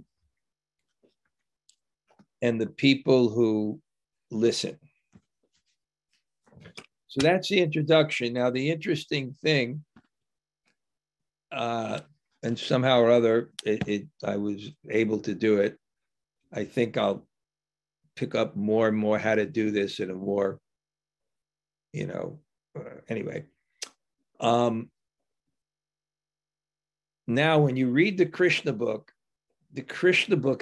and the people who listen. So that's the introduction. Now, the interesting thing, and somehow or other, I was able to do it. I think I'll pick up more and more how to do this in a more, anyway. Now, when you read the Krishna book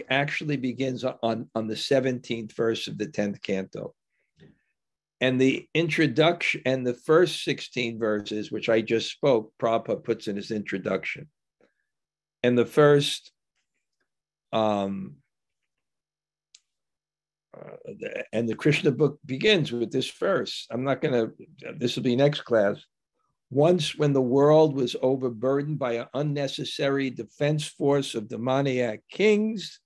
actually begins on the 17th verse of the 10th canto. And the introduction and the first 16 verses, which I just spoke, Prabhupada puts in his introduction. And the first, and the Krishna book begins with this verse. This will be next class. Once when the world was overburdened by an unnecessary defense force of demoniac kings,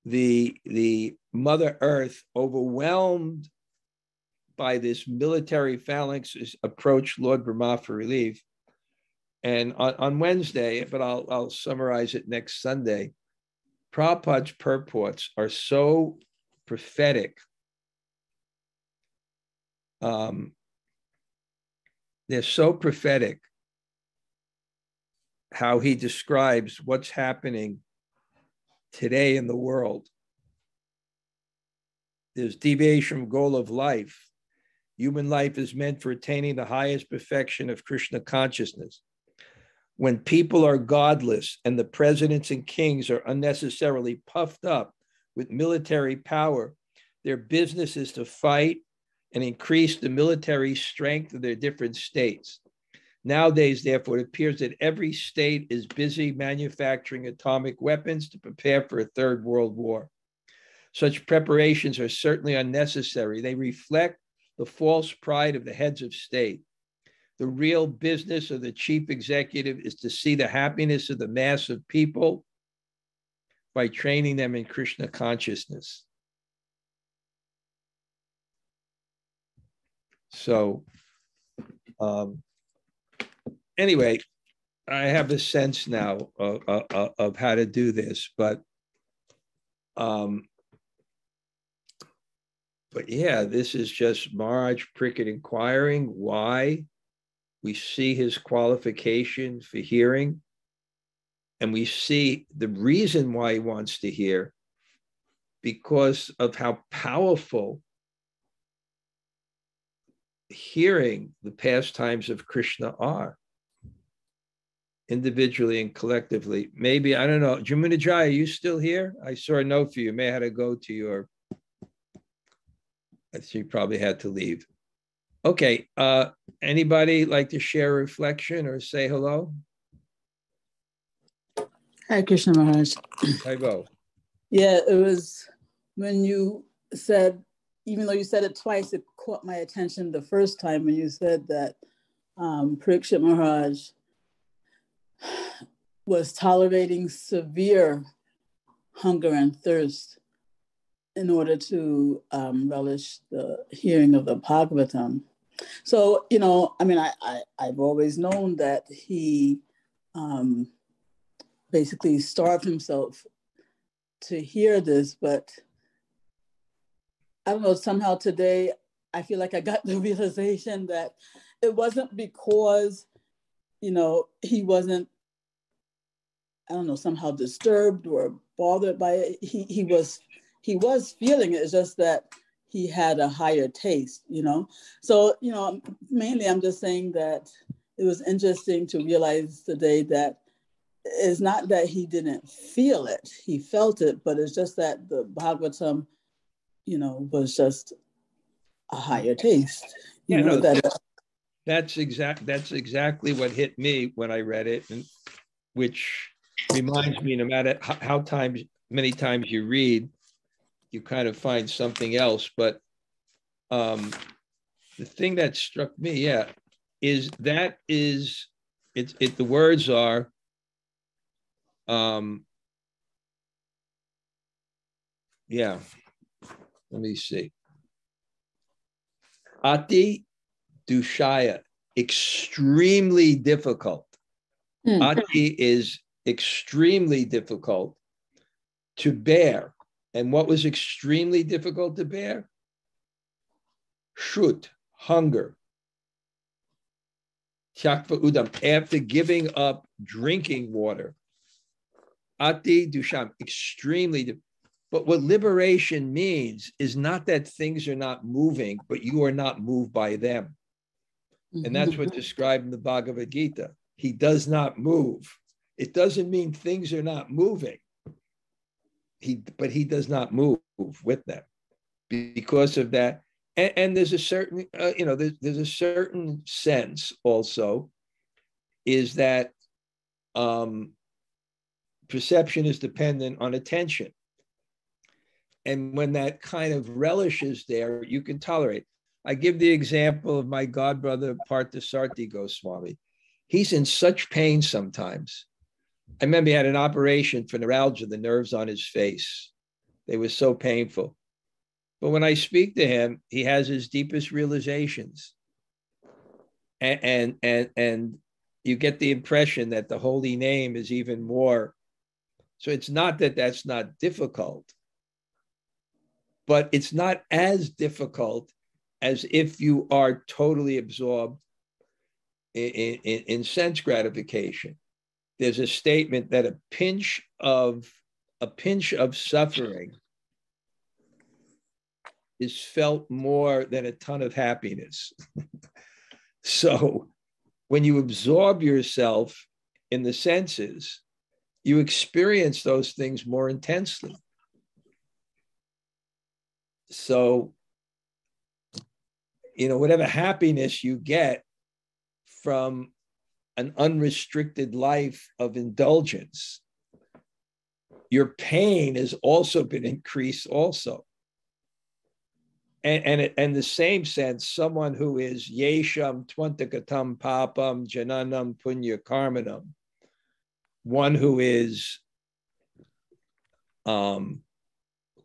the Mother Earth, overwhelmed by this military phalanx, approached Lord Brahma for relief. And on Wednesday, but I'll summarize it next Sunday, Prabhupada's purports are so prophetic. They're so prophetic how he describes what's happening today in the world. There's deviation from goal of life. Human life is meant for attaining the highest perfection of Krishna consciousness. When people are godless and the presidents and kings are unnecessarily puffed up with military power, their business is to fight and increase the military strength of their different states. Nowadays, therefore, it appears that every state is busy manufacturing atomic weapons to prepare for a third world war. Such preparations are certainly unnecessary. They reflect the false pride of the heads of state. The real business of the chief executive is to see the happiness of the mass of people by training them in Krishna consciousness. So, anyway, I have a sense now of how to do this, but yeah, this is just Maharaj Prickett inquiring why. We see his qualification for hearing, and we see the reason why he wants to hear, because of how powerful hearing the pastimes of Krishna are, individually and collectively. Maybe, I don't know, Jamunajaya, are you still here? I saw a note for you. May have to go to your, I think you probably had to leave. Okay, anybody like to share a reflection or say hello? Hi, Krishna Maharaj. Hi, Bo. Yeah, it was when you said, even though you said it twice, it caught my attention the first time when you said that Parikshit Maharaj was tolerating severe hunger and thirst in order to relish the hearing of the Bhagavatam. So, you know, I mean, I've always known that he basically starved himself to hear this, but I don't know, somehow today, I feel like I got the realization that it wasn't because, you know, he wasn't, I don't know, somehow disturbed or bothered by it. He was feeling it. It's just that he had a higher taste, you know? So, you know, mainly I'm just saying that it was interesting to realize today that it's not that he didn't feel it, he felt it, but it's just that the Bhagavatam, you know, was just a higher taste. You know, that's exactly what hit me when I read it, and which reminds me, no matter many times you read, you kind of find something else. But the thing that struck me, is the words are, let me see. Ati dushaya, extremely difficult. Ati is extremely difficult to bear. And what was extremely difficult to bear? Shut, hunger. Tyakva udam, after giving up drinking water. Ati dusham, extremely difficult. But what liberation means is not that things are not moving, but you are not moved by them. And that's what's described in the Bhagavad Gita. He does not move. It doesn't mean things are not moving. But he does not move with them because of that. And there's a certain, there's a certain sense also is that perception is dependent on attention. And when that kind of relish is there, you can tolerate. I give the example of my godbrother, Parthasarthi Goswami. He's in such pain sometimes. I remember he had an operation for neuralgia, the nerves on his face. They were so painful. But when I speak to him, he has his deepest realizations. And you get the impression that the holy name is even more. So it's not that that's not difficult, but it's not as difficult as if you are totally absorbed in sense gratification. There's a statement that a pinch of suffering is felt more than a ton of happiness. So when you absorb yourself in the senses, you experience those things more intensely. So, whatever happiness you get from an unrestricted life of indulgence, your pain has also been increased also. And in the same sense, someone who is yesham twantakatam papam jananam punya karmanam, one who is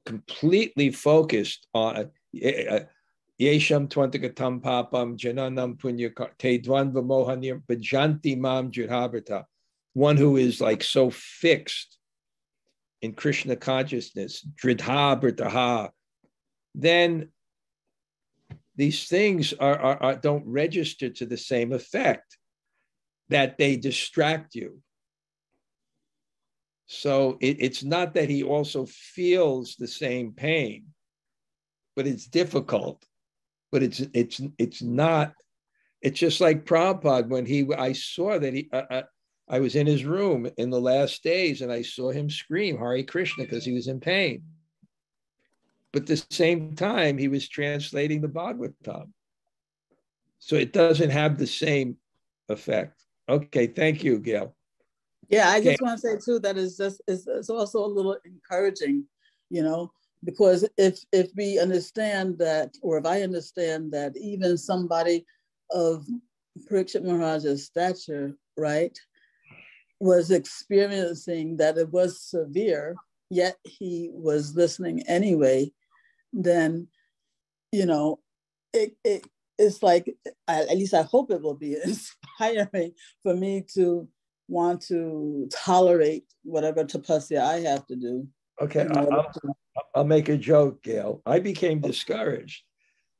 completely focused on yesham twantakatam papam jananam punya te dvandva mohanir bhajanti mam jidhabrata, one who is like so fixed in Krishna consciousness, dridhabrataha, then these things don't register to the same effect, that they distract you. So it's not that he also feels the same pain, but it's difficult. But it's not. It's just like Prabhupada when I saw that I was in his room in the last days and I saw him scream Hare Krishna because he was in pain. But at the same time, he was translating the Bhagavatam. So it doesn't have the same effect. Okay, thank you, Gail. Yeah, I just want to say too that it's also a little encouraging, because if we understand that, or if I understand that even somebody of Parikshit Maharaj's stature, right, was experiencing that it was severe, yet he was listening anyway, then, it's like, at least I hope it will be inspiring for me to want to tolerate whatever tapasya I have to do. Okay, I'll make a joke, Gail. I became discouraged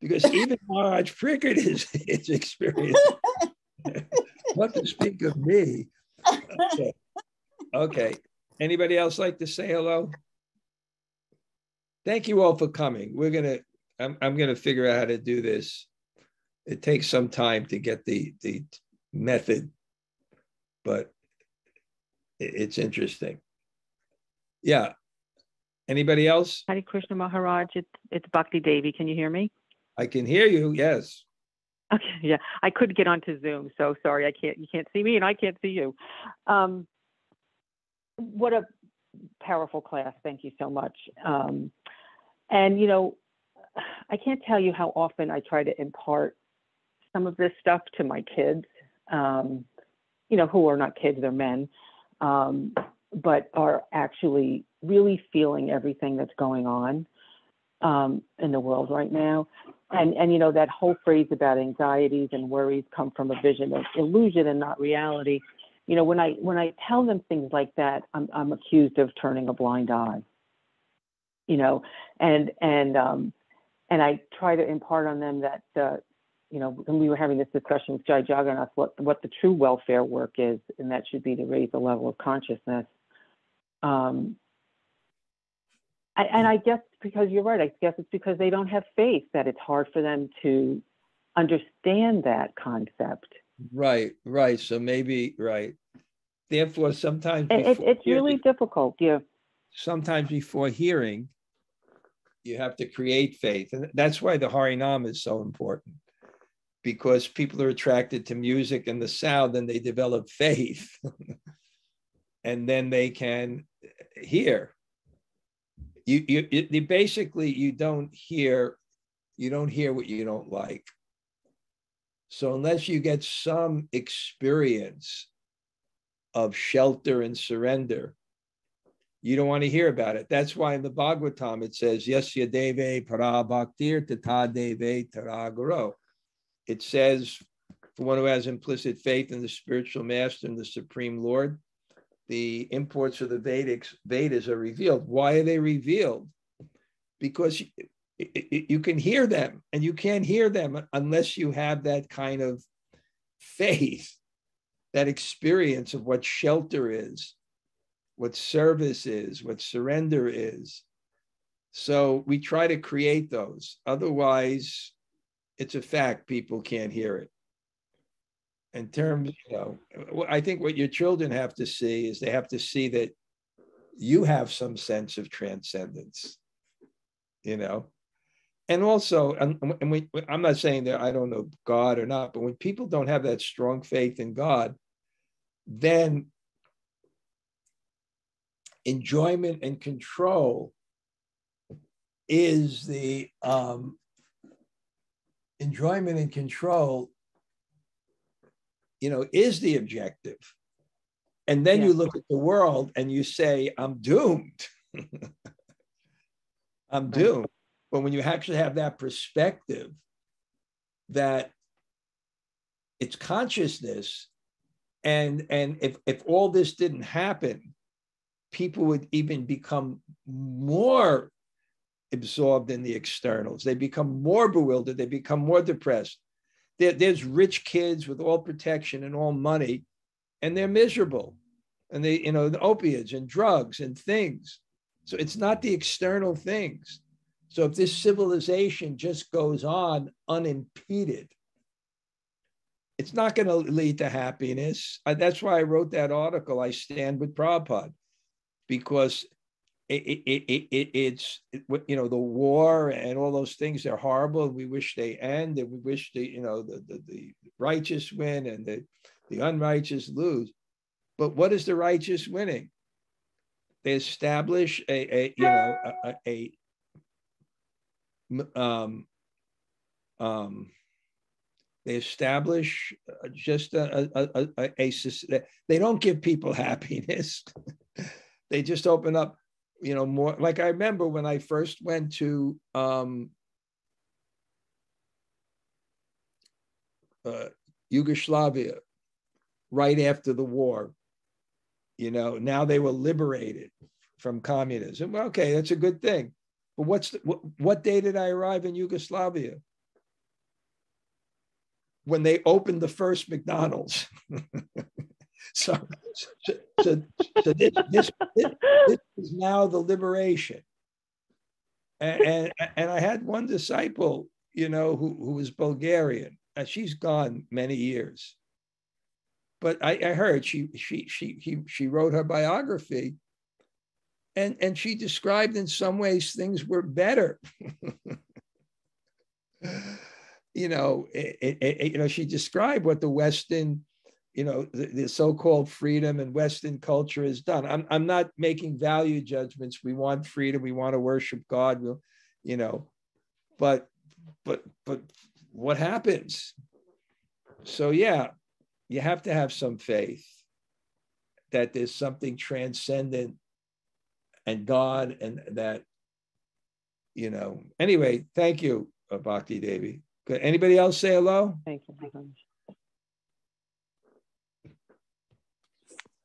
because even Maharaj Prickard is experiencing. What to speak of me? Okay. Anybody else like to say hello? Thank you all for coming. I'm gonna figure out how to do this. It takes some time to get the method, but it's interesting. Yeah. Anybody else? Hare Krishna Maharaj, it's Bhakti Devi. Can you hear me? I can hear you, yes. Okay, yeah. I couldn't get onto Zoom, so sorry, you can't see me and I can't see you. What a powerful class. Thank you so much. And I can't tell you how often I try to impart some of this stuff to my kids, who are not kids, they're men, but are actually really feeling everything that's going on in the world right now. And that whole phrase about anxieties and worries come from a vision of illusion and not reality. When I tell them things like that, I'm accused of turning a blind eye. And I try to impart on them that when we were having this discussion with Jai Jagannath, what the true welfare work is, and that should be to raise the level of consciousness. And I guess because you're right, I guess it's because they don't have faith that it's hard for them to understand that concept. Right. So maybe, right. Therefore, sometimes it's really difficult. Yeah. Sometimes before hearing, you have to create faith. And that's why the Harinam is so important, because people are attracted to music and the sound and they develop faith. And then they can hear. You basically, you don't hear what you don't like. So unless you get some experience of shelter and surrender, you don't want to hear about it. That's why in the Bhagavatam it says, Yasya deve para bhaktir tata deve tara guru. It says, for one who has implicit faith in the spiritual master and the Supreme Lord, the imports of the Vedas are revealed. Why are they revealed? Because you can hear them, and you can't hear them unless you have that kind of faith, that experience of what shelter is, what service is, what surrender is. So we try to create those. Otherwise, it's a fact, people can't hear it. In terms, I think what your children have to see is they have to see that you have some sense of transcendence, And also, I'm not saying that I don't know God or not, but when people don't have that strong faith in God, then enjoyment and control is the enjoyment and control, is the objective. And then you look at the world and you say, I'm doomed. I'm doomed. But when you actually have that perspective that it's consciousness, and if all this didn't happen, people would even become more absorbed in the externals. They become more bewildered. They become more depressed. There's rich kids with all protection and all money, and they're miserable. And they, the opiates and drugs and things. So it's not the external things. So if this civilization just goes on unimpeded, it's not going to lead to happiness. That's why I wrote that article, I Stand with Prabhupada, because it's the war and all those things, they're horrible. We wish they end, and we wish the righteous win and the unrighteous lose. But what is the righteous winning? They establish they establish just they don't give people happiness. They just open up, more. Like I remember when I first went to Yugoslavia right after the war. Now they were liberated from communism. Well, okay, that's a good thing. But what day did I arrive in Yugoslavia? When they opened the first McDonald's. so this is now the liberation. And I had one disciple, who was Bulgarian. She's gone many years. But I heard she wrote her biography, and she described in some ways things were better. She described what the Western, the so-called freedom and Western culture has done. I'm not making value judgments. We want freedom. We want to worship God. But what happens? So yeah. You have to have some faith that there's something transcendent and God, and that, Anyway, thank you, Bhakti Devi. Could anybody else say hello? Thank you.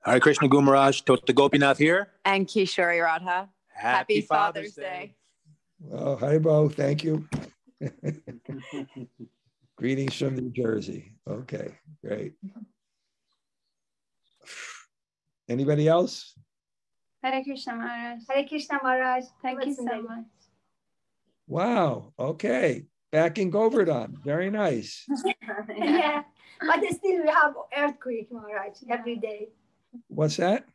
Hare Krishna Gumaraj, Tota Gopinath here. And Kishori Radha. Happy Father's Day. Well, Haribo, thank you. Greetings from New Jersey. Okay, great. Anybody else? Hare Krishna Maharaj. Hare Krishna Maharaj. Thank you so much. Wow, okay. Back in Govardhan. Very nice. Yeah. But still we have earthquake, Maharaj, every day. What's that?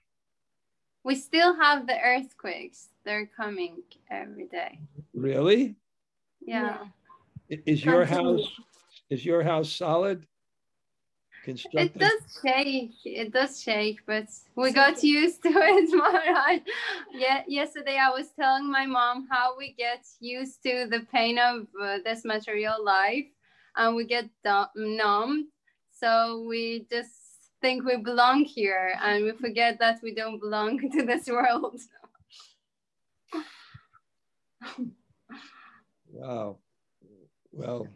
We still have the earthquakes. They're coming every day. Really? Yeah. Is your house solid? Constructed? It does shake, but we got used to it, Maharaj. Yeah, yesterday I was telling my mom how we get used to the pain of this material life, and we get numb. So we just think we belong here, and we forget that we don't belong to this world. Wow. Well,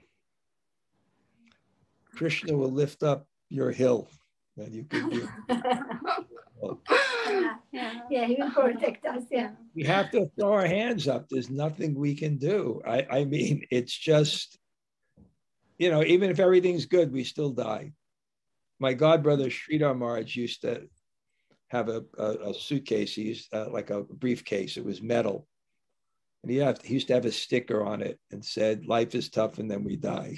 Krishna will lift up your hill, and you can be. Yeah, he will protect us. Yeah. We have to throw our hands up. There's nothing we can do. I mean, it's just, even if everything's good, we still die. My godbrother Sridhar Maharaj used to have a suitcase. He used like a briefcase. It was metal, And he used to have a sticker on it and said, life is tough and then we die.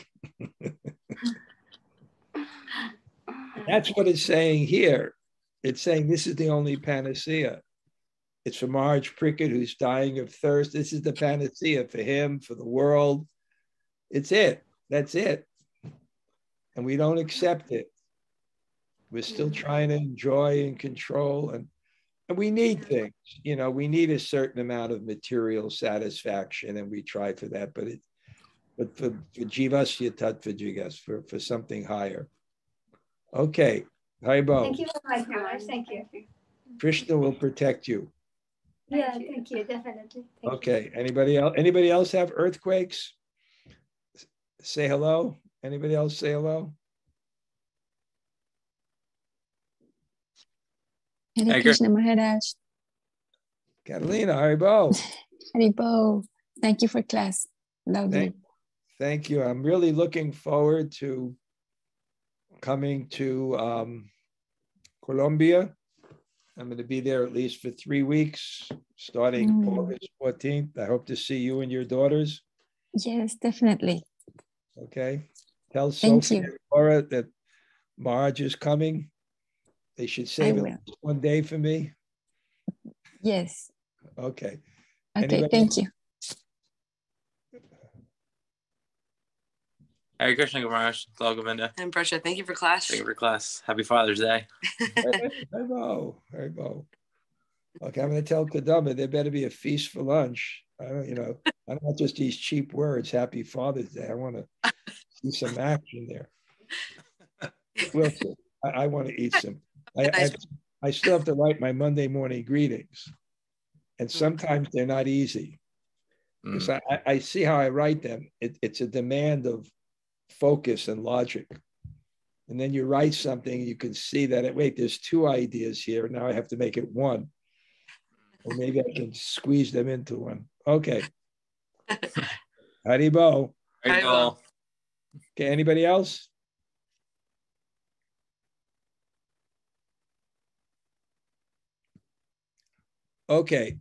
That's what it's saying here. It's saying this is the only panacea. It's for Marge Prickett, who's dying of thirst. This is the panacea for him, for the world. It's it. That's it. And we don't accept it. We're still trying to enjoy and control. And we need things. You know, we need a certain amount of material satisfaction, and we try for that. But for jivasya tattva-jigas, for something higher. Okay. Haribo. Thank you very much, Maharaj. Thank you. Krishna will protect you. Yeah, thank you, definitely. Thank Okay. Anybody else? Anybody else have earthquakes? Say hello. Anybody else say hello? Hare Krishna Maharaj. Catalina, Haribo. Haribo. Thank you for class. Lovely. Thank you. I'm really looking forward to coming to Colombia. I'm going to be there at least for 3 weeks, starting August 14th. I hope to see you and your daughters. Yes, definitely. Okay. Tell Sophie and Laura that Marge is coming. They should save it one day for me. Yes. Okay. Okay, thank you. Hare Krishna, Maharaj. Govinda. And Prasha, thank you for class. Thank you for class. Happy Father's Day. Haribo. Okay, I'm going to tell Kadamba there better be a feast for lunch. I don't want just these cheap words. Happy Father's Day. I want to see some action there. Well, I want to eat some. I still have to write my Monday morning greetings, and sometimes they're not easy because I see how I write them. It's a demand of focus and logic. And then you write something, you can see that, wait, there's 2 ideas here. Now I have to make it 1. Or maybe I can squeeze them into 1. Okay. Haribo. Haribo. Okay, anybody else? Okay,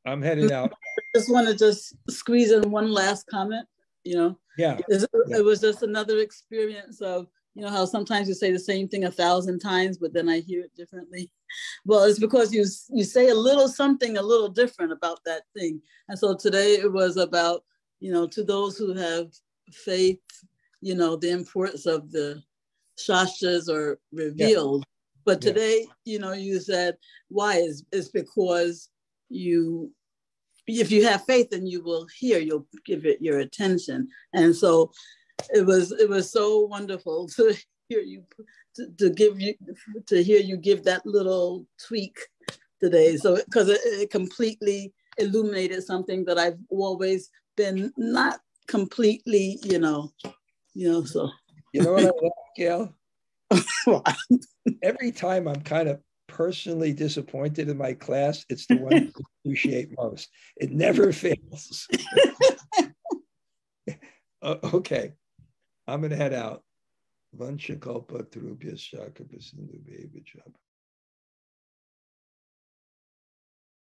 I'm heading out. Just want to squeeze in one last comment, Yeah. It was just another experience of, how sometimes you say the same thing 1,000 times, but then I hear it differently. Well, it's because you say a little something a little different about that thing. And so today it was about, to those who have faith, the importance of the shastras are revealed. Yeah. But today, you said, why? Is because if you have faith, then you will hear, you'll give it your attention. And so it was so wonderful to hear you, to hear you give that little tweak today. So, because it completely illuminated something that I've always been not completely, so. You know what I love, Gail? Every time I'm kind of personally disappointed in my class, it's the one I appreciate most. It never fails. Okay, I'm going to head out. Vanchakalpa Trubhya Shaka Basindhu Baby Job.